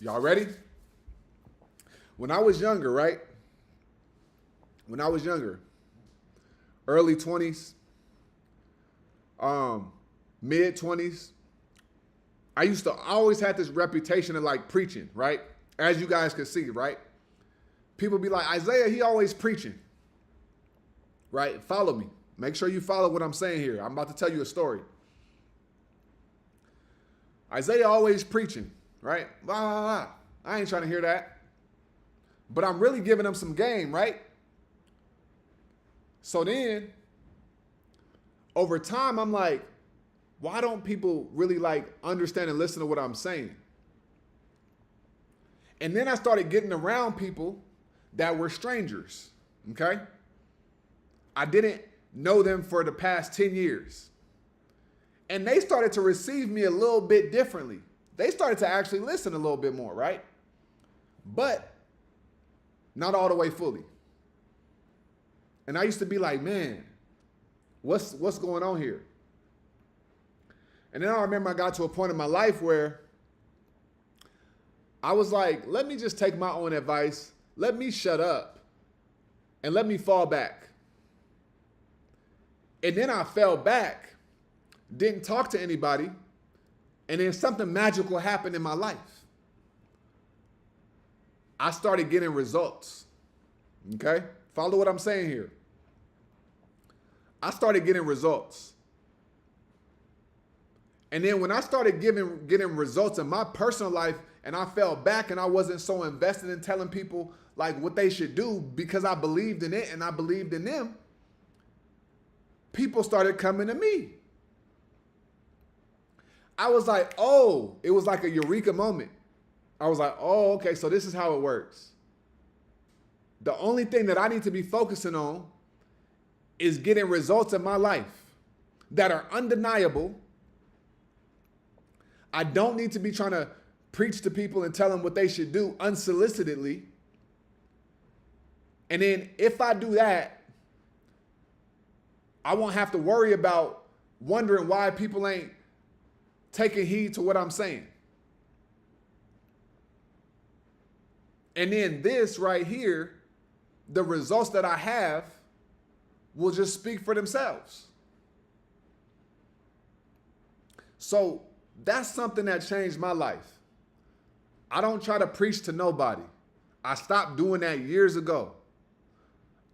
Y'all ready? When I was younger, right? When I was younger, early 20s, mid 20s, I always had this reputation of like preaching, right? As you guys can see, right? People be like, Isaiah, he always preaching, right? Follow me. Make sure you follow what I'm saying here. I'm about to tell you a story. Isaiah always preaching, right? Blah, blah, blah. I ain't trying to hear that. But I'm really giving them some game, right? So then, over time, I'm like, why don't people really like understand and listen to what I'm saying? And then I started getting around people that were strangers, okay? I didn't know them for the past 10 years. And they started to receive me a little bit differently. They started to actually listen a little bit more, right? But not all the way fully. And I used to be like, man, what's going on here? And then I remember I got to a point in my life where I was like, let me just take my own advice. Let me shut up and let me fall back. And then I fell back. Didn't talk to anybody, and then something magical happened in my life. I started getting results, okay? Follow what I'm saying here. I started getting results. And then when I started getting results in my personal life and I fell back and I wasn't so invested in telling people like what they should do because I believed in it and I believed in them, people started coming to me. I was like, oh, it was like a eureka moment. I was like, oh, okay, so this is how it works. The only thing that I need to be focusing on is getting results in my life that are undeniable. I don't need to be trying to preach to people and tell them what they should do unsolicitedly. And then if I do that, I won't have to worry about wondering why people ain't taking heed to what I'm saying. And then this right here, the results that I have will just speak for themselves. So that's something that changed my life. I don't try to preach to nobody. I stopped doing that years ago.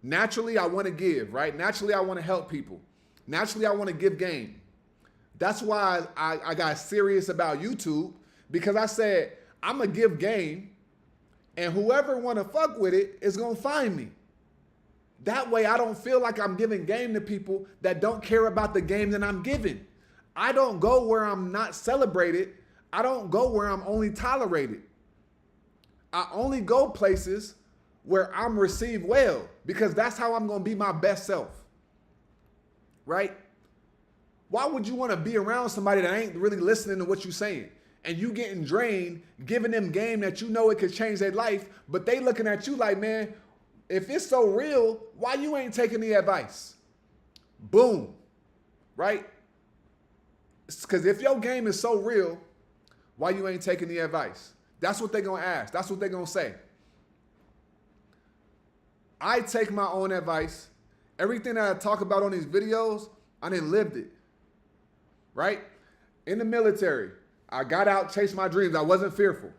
Naturally, I want to give, right? Naturally, I want to help people. Naturally, I want to give game. That's why I got serious about YouTube, because I said, I'm going to give game, and whoever want to fuck with it is going to find me. That way, I don't feel like I'm giving game to people that don't care about the game that I'm giving. I don't go where I'm not celebrated. I don't go where I'm only tolerated. I only go places where I'm received well, because that's how I'm going to be my best self. Right? Why would you want to be around somebody that ain't really listening to what you're saying? And you getting drained, giving them game that you know it could change their life, but they looking at you like, man, if it's so real, why you ain't taking the advice? Boom. Right? Because if your game is so real, why you ain't taking the advice? That's what they're going to ask. That's what they're going to say. I take my own advice. Everything that I talk about on these videos, I done lived it. Right? In the military, I got out, chased my dreams. I wasn't fearful.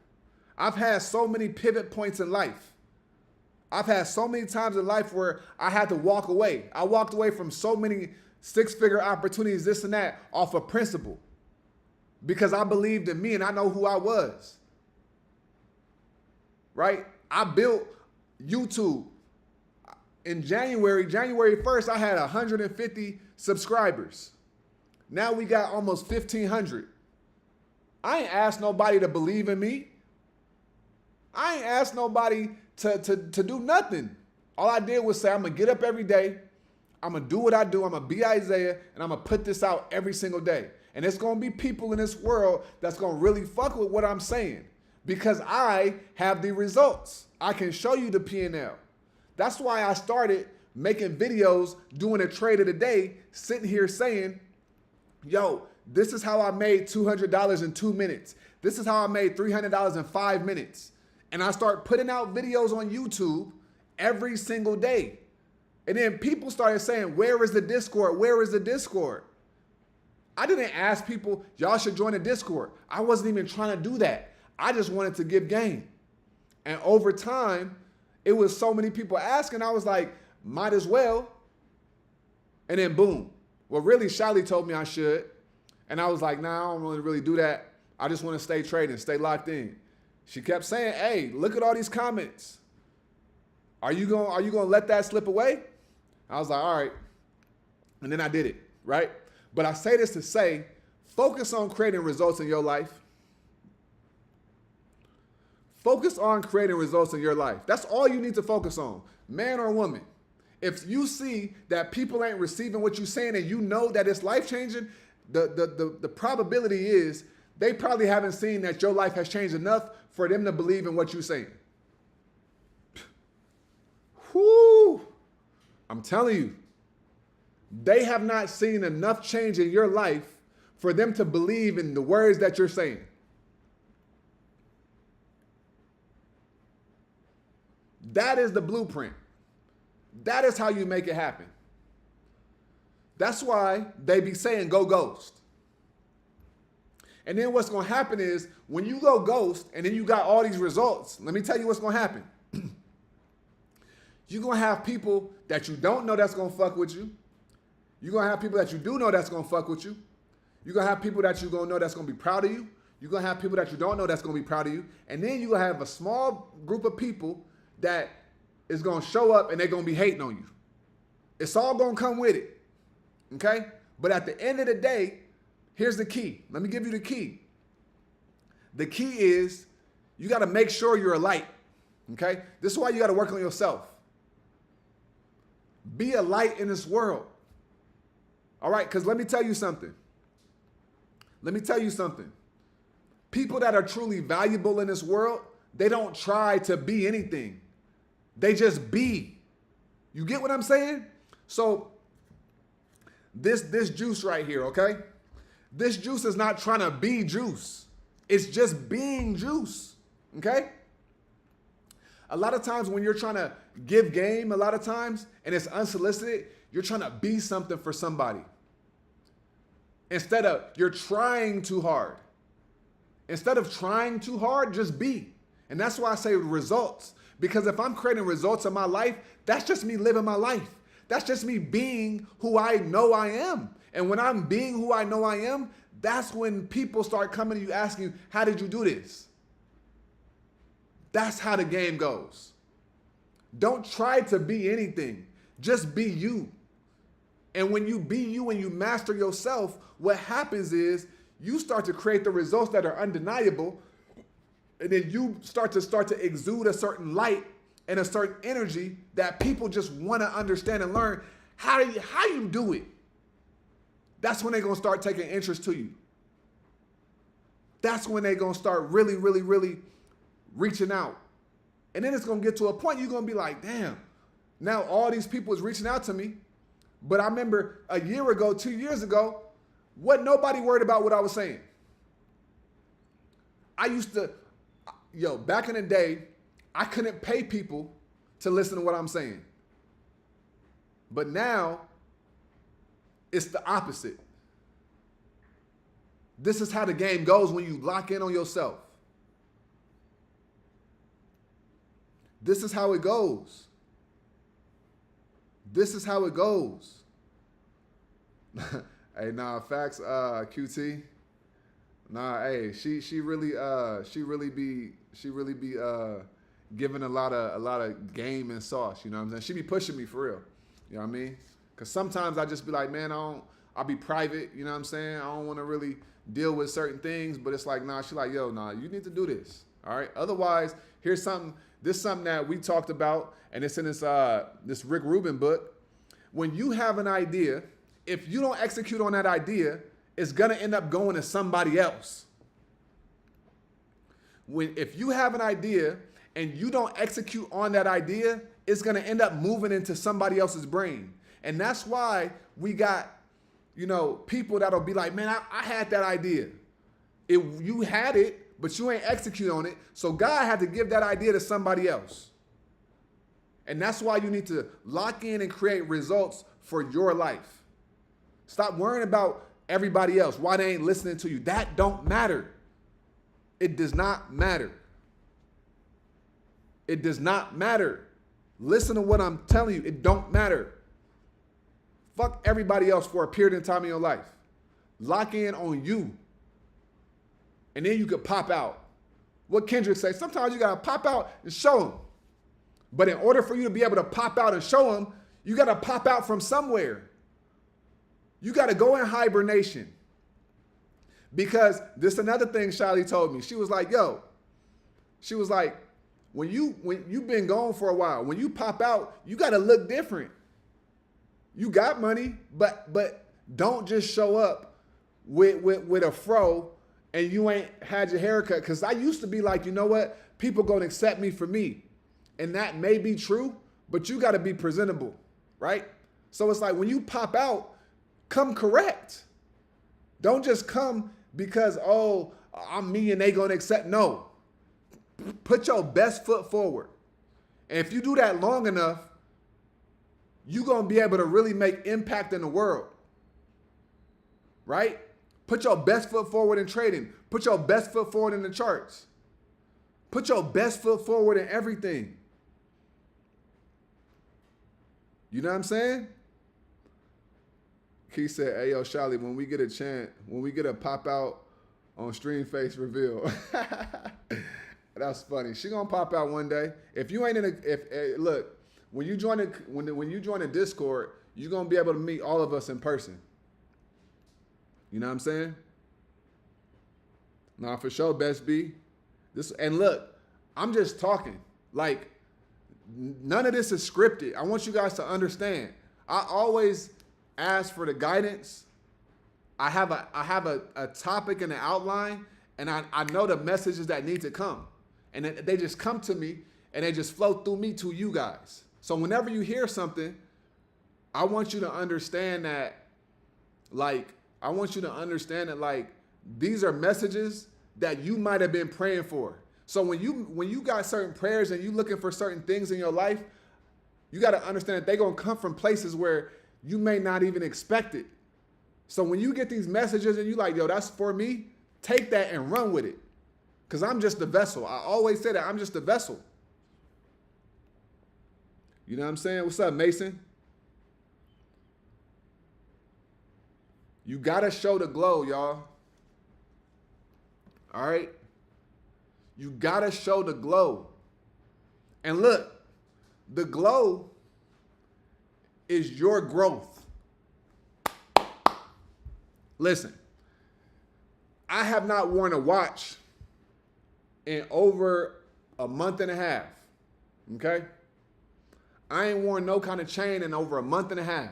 I've had so many pivot points in life. I've had so many times in life where I had to walk away. I walked away from so many six-figure opportunities, this and that, off of principle. Because I believed in me and I know who I was. Right? I built YouTube. In January 1st, I had 150 subscribers. Now we got almost 1,500. I ain't asked nobody to believe in me. I ain't asked nobody to do nothing. All I did was say, I'm going to get up every day. I'm going to do what I do. I'm going to be Isaiah, and I'm going to put this out every single day. And it's going to be people in this world that's going to really fuck with what I'm saying, because I have the results. I can show you the P&L. That's why I started making videos, doing a trade of the day, sitting here saying, yo, this is how I made $200 in 2 minutes. This is how I made $300 in 5 minutes. And I start putting out videos on YouTube every single day. And then people started saying, where is the Discord? Where is the Discord? I didn't ask people, y'all should join the Discord. I wasn't even trying to do that. I just wanted to give game. And over time, it was so many people asking, I was like, might as well. And then boom. Well, really, Shiley told me I should. And I was like, nah, I don't want to really do that. I just want to stay trading, stay locked in. She kept saying, hey, look at all these comments. Are you gonna let that slip away? I was like, all right. And then I did it, right? But I say this to say, focus on creating results in your life. Focus on creating results in your life. That's all you need to focus on, man or woman. If you see that people ain't receiving what you're saying and you know that it's life-changing, the probability is they probably haven't seen that your life has changed enough for them to believe in what you're saying. Whoo! I'm telling you, they have not seen enough change in your life for them to believe in the words that you're saying. That is the blueprint. That is how you make it happen. That's why they be saying go ghost. And then what's going to happen is when you go ghost and then you got all these results, let me tell you what's going to happen. You're going to have people that you don't know that's going to fuck with you. You're going to have people that you do know that's going to fuck with you. You're going to have people that you're going to know that's going to be proud of you. You're going to have people that you don't know that's going to be proud of you. And then you're going to have a small group of people that is going to show up and they're going to be hating on you. It's all going to come with it. Okay? But at the end of the day, here's the key. Let me give you the key. The key is you got to make sure you're a light. Okay? This is why you got to work on yourself. Be a light in this world. All right? Because let me tell you something. People that are truly valuable in this world, they don't try to be anything. They just be. You get what I'm saying? So this juice right here, okay? This juice is not trying to be juice. It's just being juice, okay? A lot of times when you're trying to give game, a lot of times, and it's unsolicited, you're trying to be something for somebody. Instead of you're trying too hard. Instead of trying too hard, just be. And that's why I say results. Because if I'm creating results in my life, that's just me living my life. That's just me being who I know I am. And when I'm being who I know I am, that's when people start coming to you asking you, how did you do this? That's how the game goes. Don't try to be anything. Just be you. And when you be you and you master yourself, what happens is you start to create the results that are undeniable. And then you start to exude a certain light and a certain energy that people just want to understand and learn how you do it. That's when they're going to start taking interest to you. That's when they're going to start really, really, really reaching out. And then it's going to get to a point you're going to be like, damn, now all these people is reaching out to me. But I remember a year ago, 2 years ago, wasn't nobody worried about what I was saying. I used to, back in the day, I couldn't pay people to listen to what I'm saying. But now, it's the opposite. This is how the game goes when you lock in on yourself. This is how it goes. This is how it goes. Hey, nah, facts, QT. Nah, hey, she really be giving a lot of game and sauce, you know what I'm saying? She be pushing me for real. You know what I mean? Cause sometimes I just be like, man, I'll be private, you know what I'm saying? I don't want to really deal with certain things, but it's like, nah, she like, yo, nah, you need to do this. All right. Otherwise, here's something, this is something that we talked about, and it's in this Rick Rubin book. When you have an idea, if you don't execute on that idea, it's gonna end up going to somebody else. If you have an idea and you don't execute on that idea, it's gonna end up moving into somebody else's brain. And that's why we got, people that'll be like, man, I had that idea. You had it, but you ain't execute on it. So God had to give that idea to somebody else. And that's why you need to lock in and create results for your life. Stop worrying about everybody else, why they ain't listening to you. That don't matter. It does not matter. It does not matter. Listen to what I'm telling you. It don't matter. Fuck everybody else for a period of time in your life. Lock in on you. And then you could pop out. What Kendrick say, sometimes you got to pop out and show them. But in order for you to be able to pop out and show them, you got to pop out from somewhere. You got to go in hibernation. Because this is another thing Shiley told me. She was like, when you've been gone for a while, when you pop out, you got to look different. You got money, but don't just show up with a fro and you ain't had your haircut. Because I used to be like, you know what? People going to accept me for me. And that may be true, but you got to be presentable, right? So it's like when you pop out, come correct. Don't just come because, oh, I'm me and they going to accept. No. Put your best foot forward. And if you do that long enough, you're going to be able to really make impact in the world, right? Put your best foot forward in trading. Put your best foot forward in the charts. Put your best foot forward in everything. You know what I'm saying? Keith said, hey, yo, Shiley, when we get a pop out on Stream Face Reveal. That's funny. She gonna pop out one day. If you ain't look, when you join the Discord, you're going to be able to meet all of us in person. You know what I'm saying? Nah, for sure, Best B. And look, I'm just talking. Like, none of this is scripted. I want you guys to understand. I always ask for the guidance. I have a topic and an outline, and I know the messages that need to come. And they just come to me, and they just flow through me to you guys. So whenever you hear something, I want you to understand that, like, these are messages that you might have been praying for. So when you got certain prayers and you looking for certain things in your life, you got to understand that they're going to come from places where you may not even expect it. So when you get these messages and you like, yo, that's for me, take that and run with it. Because I'm just the vessel. I always say that I'm just the vessel. You know what I'm saying? What's up, Mason? You got to show the glow, y'all. All right? You got to show the glow. And look, the glow is your growth. Listen, I have not worn a watch in over a month and a half. Okay? I ain't worn no kind of chain in over a month and a half.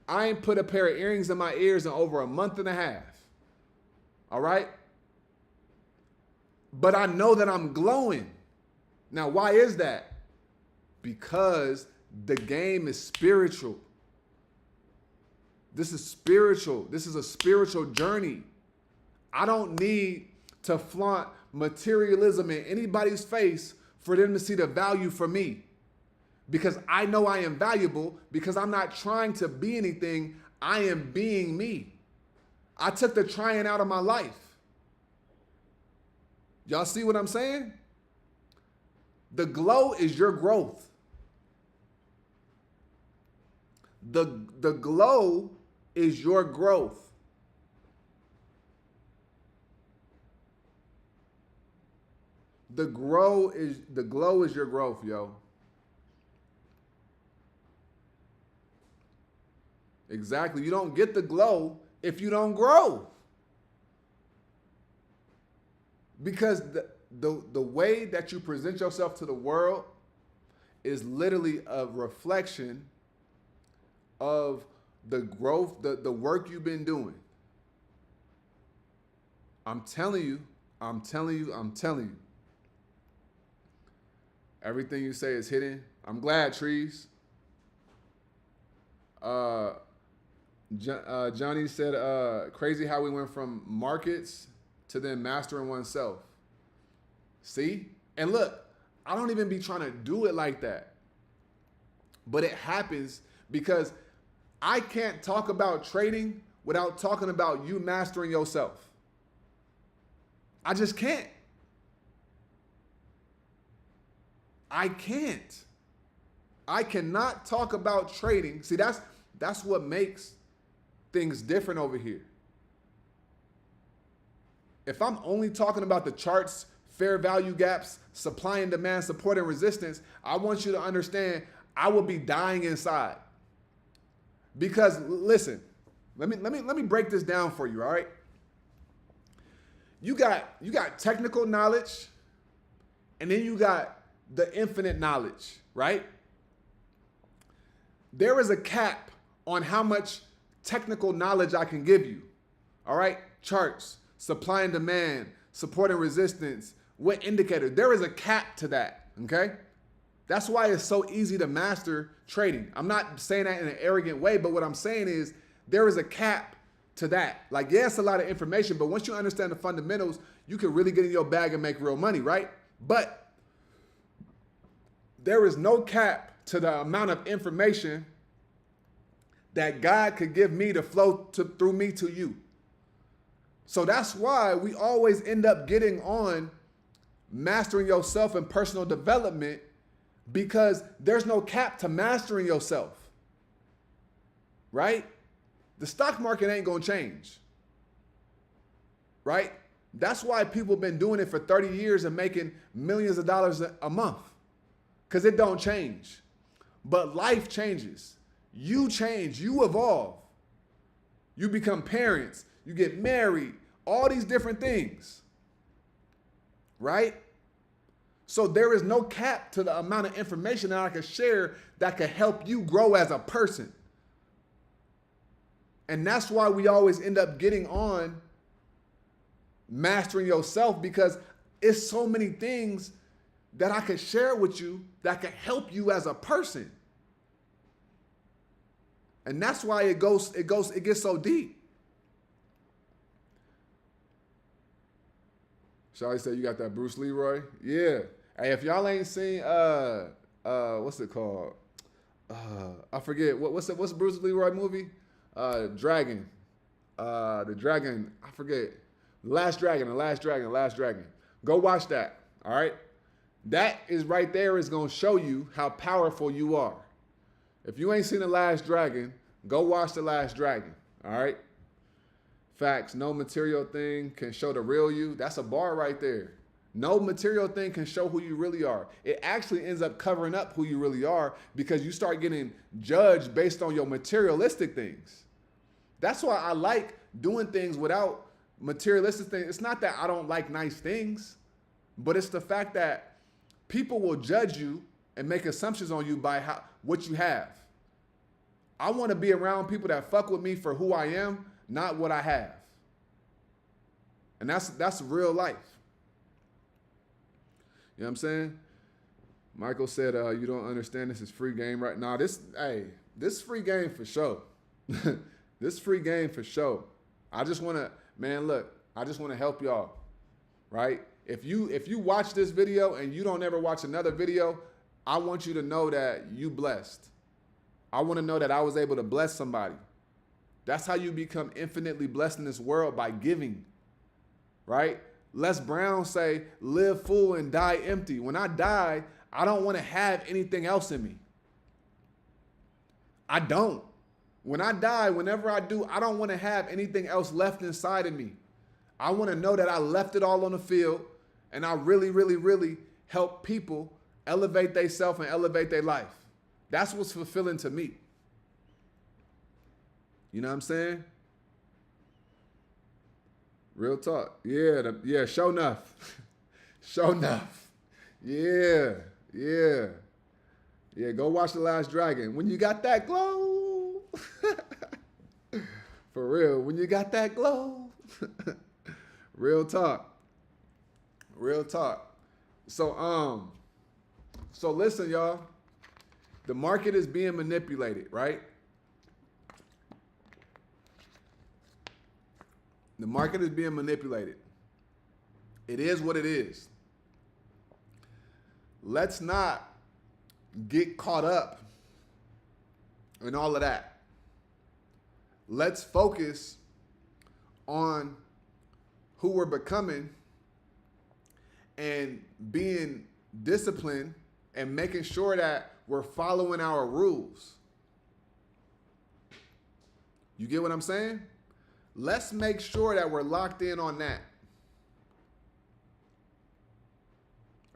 I ain't put a pair of earrings in my ears in over a month and a half. All right? But I know that I'm glowing. Now, why is that? Because the game is spiritual. This is spiritual. This is a spiritual journey. I don't need to flaunt materialism in anybody's face for them to see the value for me. Because I know I am valuable, because I'm not trying to be anything. I am being me. I took the trying out of my life. Y'all see what I'm saying? The glow is your growth. The glow is your growth. The glow is your growth, yo. Exactly. You don't get the glow if you don't grow. Because the way that you present yourself to the world is literally a reflection of the growth, the work you've been doing. I'm telling you. Everything you say is hidden. I'm glad, Trees. Johnny said, crazy how we went from markets to then mastering oneself. See? And look, I don't even be trying to do it like that. But it happens because I can't talk about trading without talking about you mastering yourself. I just can't. I can't. I cannot talk about trading. See, that's what makes things different over here. If I'm only talking about the charts, fair value gaps, supply and demand, support and resistance, I want you to understand I will be dying inside. Because listen, let me break this down for you, all right? You got technical knowledge, and then you got the infinite knowledge, right? There is a cap on how much technical knowledge I can give you. All right? Charts, supply and demand, support and resistance, what indicator? There is a cap to that, okay? That's why it's so easy to master trading. I'm not saying that in an arrogant way, but what I'm saying is there is a cap to that. Like, yeah, it's a lot of information, but once you understand the fundamentals, you can really get in your bag and make real money, right? But there is no cap to the amount of information that God could give me to flow through me to you. So that's why we always end up getting on mastering yourself and personal development, because there's no cap to mastering yourself, right? The stock market ain't gonna change, right? That's why people have been doing it for 30 years and making millions of dollars a month, because it don't change. But life changes. You change, you evolve. You become parents, you get married, all these different things. Right? So there is no cap to the amount of information that I can share that can help you grow as a person. And that's why we always end up getting on mastering yourself, because it's so many things that I can share with you that can help you as a person. And that's why it gets so deep. Shawty said you got that Bruce Leroy? Yeah. Hey, if y'all ain't seen what's it called? I forget. What's Bruce Leroy movie? Dragon. The Dragon, I forget. The Last Dragon. Go watch that. All right? That is right there is going to show you how powerful you are. If you ain't seen The Last Dragon, go watch The Last Dragon. All right? Facts. No material thing can show the real you. That's a bar right there. No material thing can show who you really are. It actually ends up covering up who you really are, because you start getting judged based on your materialistic things. That's why I like doing things without materialistic things. It's not that I don't like nice things, but it's the fact that people will judge you and make assumptions on you by what you have. I want to be around people that fuck with me for who I am, not what I have. And that's real life. You know what I'm saying? Michael said, you don't understand, this is free game right now. This free game for sure. This free game for sure. I just want to help y'all, right? If you watch this video and you don't ever watch another video, I want you to know that you blessed. I want to know that I was able to bless somebody. That's how you become infinitely blessed in this world, by giving, right? Les Brown say, live full and die empty. When I die, I don't want to have anything else in me. I don't. When I die, whenever I do, I don't want to have anything else left inside of me. I want to know that I left it all on the field, and I really, really, really help people elevate themselves and elevate their life. That's what's fulfilling to me. You know what I'm saying? Real talk. Yeah, show enough. Show enough. Yeah, go watch The Last Dragon. When you got that glow. For real, when you got that glow. Real talk. So listen, y'all. The market is being manipulated, right? The market is being manipulated. It is what it is. Let's not get caught up in all of that. Let's focus on who we're becoming and being disciplined and making sure that we're following our rules. You get what I'm saying? Let's make sure that we're locked in on that.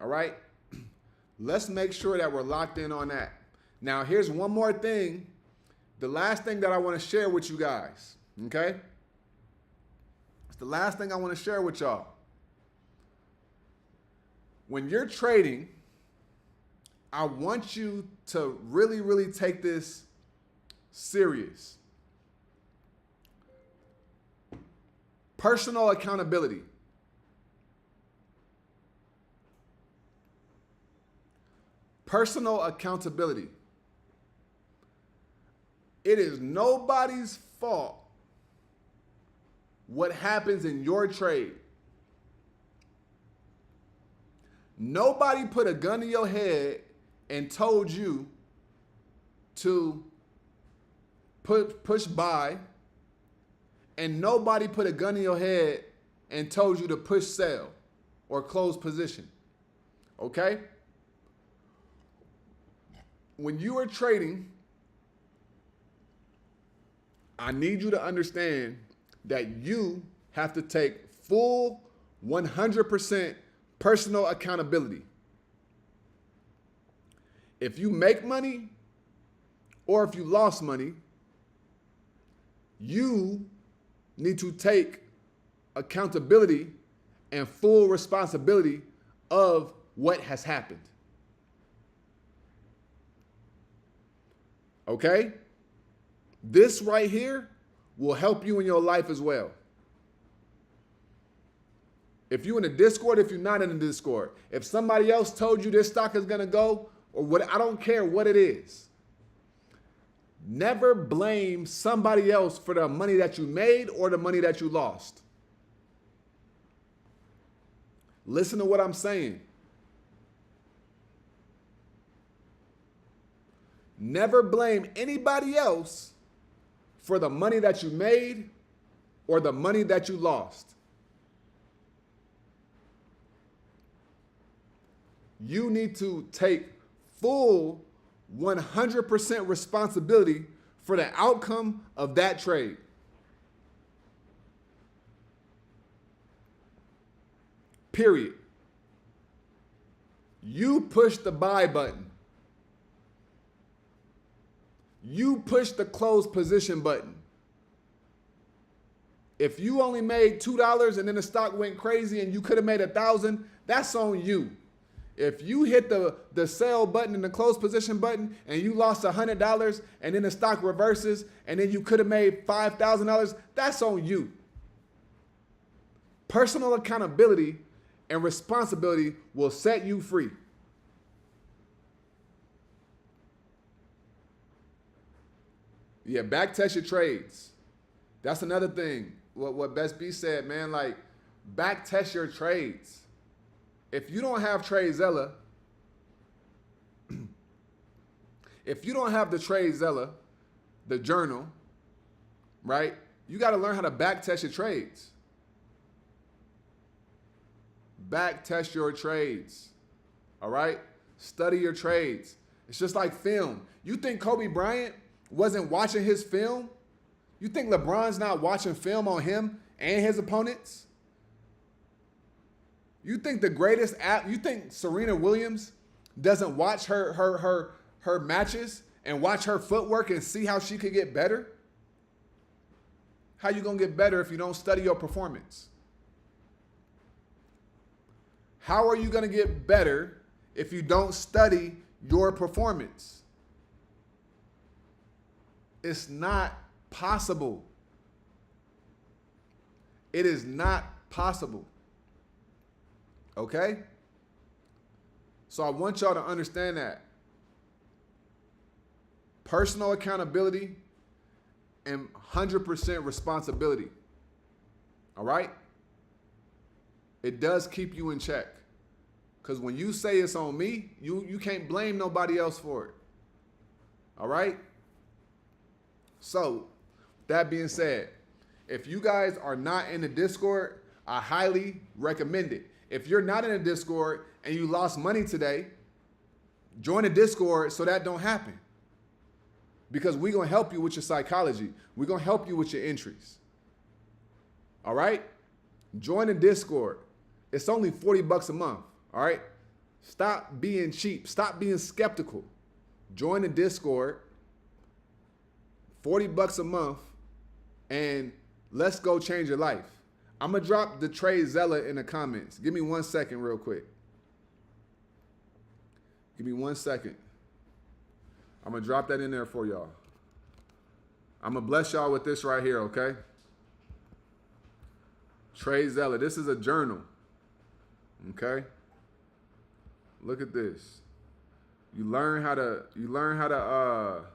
All right? Let's make sure that we're locked in on that. Now, here's one more thing. The last thing that I want to share with you guys, okay? It's the last thing I want to share with y'all. When you're trading, I want you to really, really take this serious. Personal accountability. Personal accountability. It is nobody's fault what happens in your trade. Nobody put a gun to your head and told you to push buy, and nobody put a gun in your head and told you to push sell or close position. Okay? When you are trading, I need you to understand that you have to take full 100% personal accountability. If you make money or if you lost money, you need to take accountability and full responsibility of what has happened. Okay? This right here will help you in your life as well. If you're in a Discord, if you're not in a Discord, if somebody else told you this stock is gonna go, or what, I don't care what it is. Never blame somebody else for the money that you made or the money that you lost. Listen to what I'm saying. Never blame anybody else for the money that you made or the money that you lost. You need to take full 100% responsibility for the outcome of that trade. Period. You push the buy button. You push the close position button. If you only made $2 and then the stock went crazy and you could have made 1,000, that's on you. If you hit the sell button and the close position button and you lost $100 and then the stock reverses and then you could have made $5,000, that's on you. Personal accountability and responsibility will set you free. Yeah, back test your trades. That's another thing. What Best B said, man, like back test your trades. If you don't have TradeZella, if you don't have the TradeZella, the journal, right? You got to learn how to back test your trades. Back test your trades. All right? Study your trades. It's just like film. You think Kobe Bryant wasn't watching his film? You think LeBron's not watching film on him and his opponents? You think you think Serena Williams doesn't watch her matches and watch her footwork and see how she could get better? How you gonna get better if you don't study your performance? How are you gonna get better if you don't study your performance? It's not possible. It is not possible. Okay? So I want y'all to understand that. Personal accountability and 100% responsibility. All right? It does keep you in check. Because when you say it's on me, you can't blame nobody else for it. All right? So, that being said, if you guys are not in the Discord, I highly recommend it. If you're not in a Discord and you lost money today, join the Discord so that don't happen. Because we're going to help you with your psychology. We're going to help you with your entries. All right? Join the Discord. It's only $40 a month. All right? Stop being cheap. Stop being skeptical. Join the Discord. $40 a month. And let's go change your life. I'm going to drop the TradeZella in the comments. Give me 1 second real quick. Give me 1 second. I'm going to drop that in there for y'all. I'm going to bless y'all with this right here, okay? TradeZella. This is a journal. Okay? Look at this. You learn how to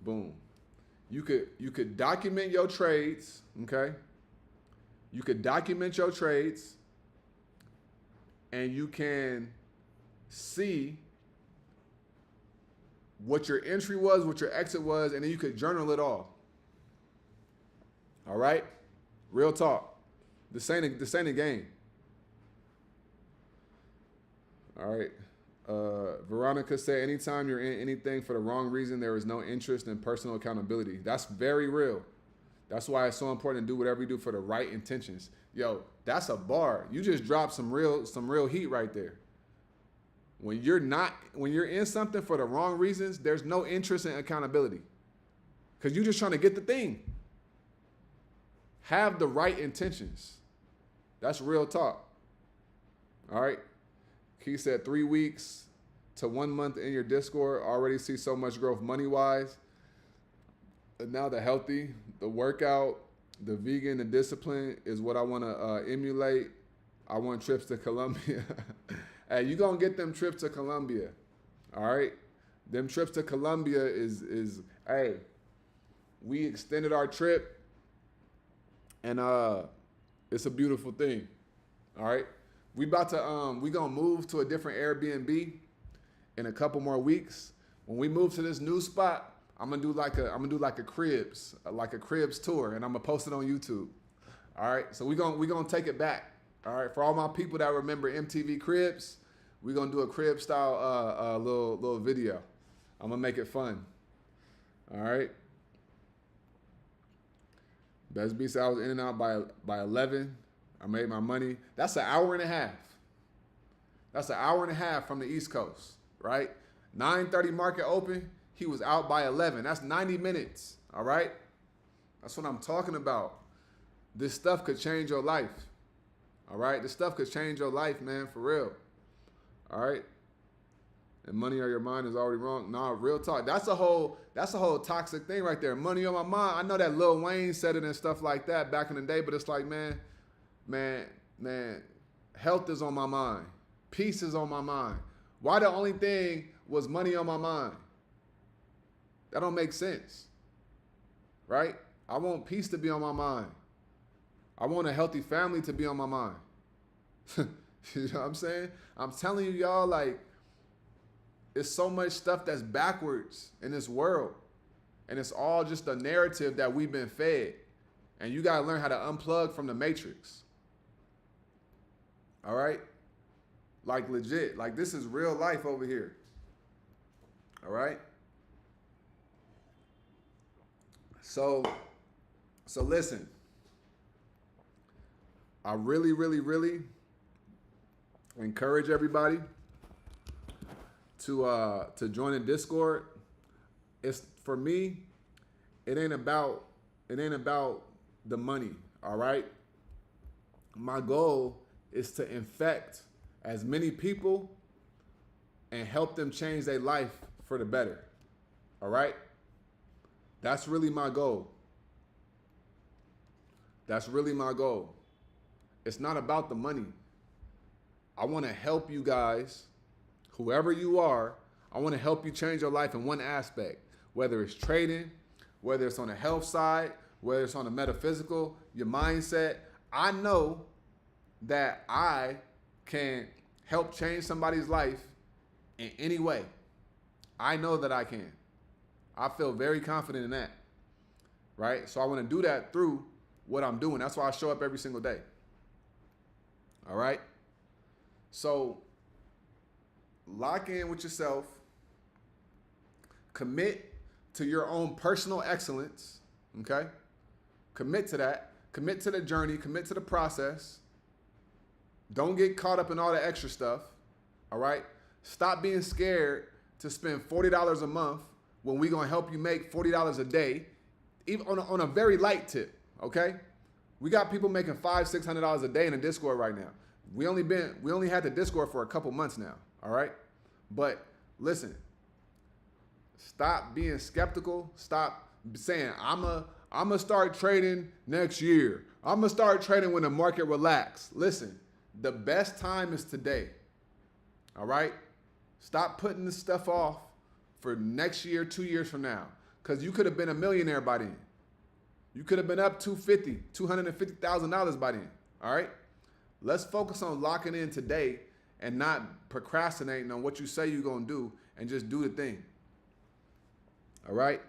boom. You could document your trades, okay? You could document your trades and you can see what your entry was, what your exit was, and then you could journal it all. All right? Real talk. This ain't a game. All right. Veronica said, anytime you're in anything for the wrong reason, there is no interest in personal accountability. That's very real. That's why it's so important to do whatever you do for the right intentions. Yo, that's a bar. You just dropped some real heat right there. When you're in something for the wrong reasons, there's no interest in accountability. Because you're just trying to get the thing. Have the right intentions. That's real talk. All right. He said 3 weeks to 1 month in your Discord, already see so much growth money-wise. And now the healthy, the workout, the vegan, the discipline is what I want to emulate. I want trips to Colombia. Hey, you going to get them trips to Colombia. All right? Them trips to Colombia is hey, we extended our trip, and it's a beautiful thing. All right? We going to move to a different Airbnb in a couple more weeks. When we move to this new spot, I'm gonna do like a cribs tour, and I'm gonna post it on YouTube. All right, so we gonna take it back. All right, for all my people that remember MTV Cribs, we gonna do a crib style little video. I'm gonna make it fun. All right. Best Beast, I was in and out by 11. I made my money. That's an hour and a half. That's an hour and a half from the East Coast, right? 9:30 market open. He was out by 11. That's 90 minutes, all right? That's what I'm talking about. This stuff could change your life, all right? This stuff could change your life, man, for real, all right? And money on your mind is already wrong. Nah, real talk. That's a whole toxic thing right there. Money on my mind. I know that Lil Wayne said it and stuff like that back in the day, but it's like, man, health is on my mind. Peace is on my mind. Why the only thing was money on my mind? That don't make sense, right? I want peace to be on my mind. I want a healthy family to be on my mind. You know what I'm saying? I'm telling you, y'all, like, it's so much stuff that's backwards in this world. And it's all just a narrative that we've been fed. And you got to learn how to unplug from the matrix. All right? Like, legit. Like, this is real life over here. All right? So listen. I really, really, really encourage everybody to join the Discord. It's, for me, it ain't about the money, all right? My goal is to infect as many people and help them change their life for the better, all right? That's really my goal. That's really my goal. It's not about the money. I want to help you guys, whoever you are. I want to help you change your life in one aspect, whether it's trading, whether it's on the health side, whether it's on the metaphysical, your mindset. I know that I can help change somebody's life in any way. I know that I can. I feel very confident in that, right? So I want to do that through what I'm doing. That's why I show up every single day. All right? So lock in with yourself. Commit to your own personal excellence, okay? Commit to that. Commit to the journey. Commit to the process. Don't get caught up in all the extra stuff, all right? Stop being scared to spend $40 a month when we're going to help you make $40 a day, even on a very light tip, okay? We got people making $500, $600 a day in the Discord right now. We only had the Discord for a couple months now, all right? But listen, stop being skeptical. Stop saying, I'm gonna start trading next year. I'm gonna start trading when the market relax. Listen, the best time is today, all right? Stop putting this stuff off for next year, 2 years from now, because you could have been a millionaire by then. You could have been up $250,000 by then, all right? Let's focus on locking in today and not procrastinating on what you say you're going to do, and just do the thing, all right?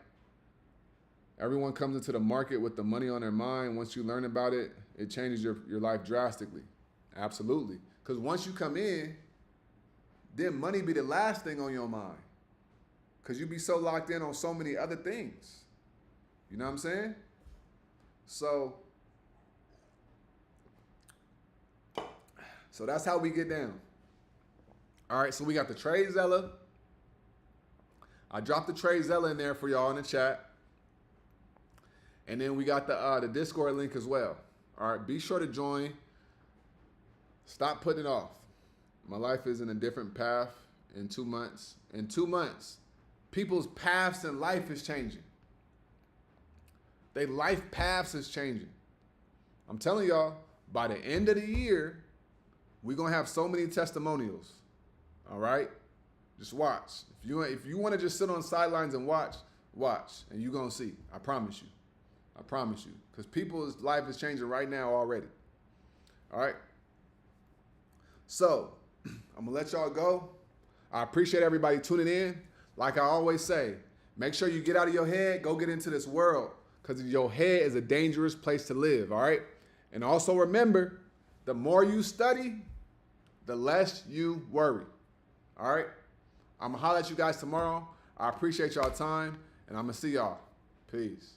Everyone comes into the market with the money on their mind. Once you learn about it, it changes your life drastically. Absolutely. Because once you come in, then money be the last thing on your mind. Because you be so locked in on so many other things. You know what I'm saying? So that's how we get down. All right, so we got the Trade Zella. I dropped the Trade Zella in there for y'all in the chat. And then we got the Discord link as well. All right, be sure to join. Stop putting it off. My life is in a different path in 2 months. In 2 months, people's paths in life is changing. Their life paths is changing. I'm telling y'all, by the end of the year, we're going to have so many testimonials. All right? Just watch. If you want to just sit on the sidelines and watch, and you're going to see. I promise you. I promise you. Because people's life is changing right now already. All right? So, I'm going to let y'all go. I appreciate everybody tuning in. Like I always say, make sure you get out of your head, go get into this world. Because your head is a dangerous place to live, all right? And also remember, the more you study, the less you worry, all right? I'm going to holler at you guys tomorrow. I appreciate y'all time, and I'm going to see y'all. Peace.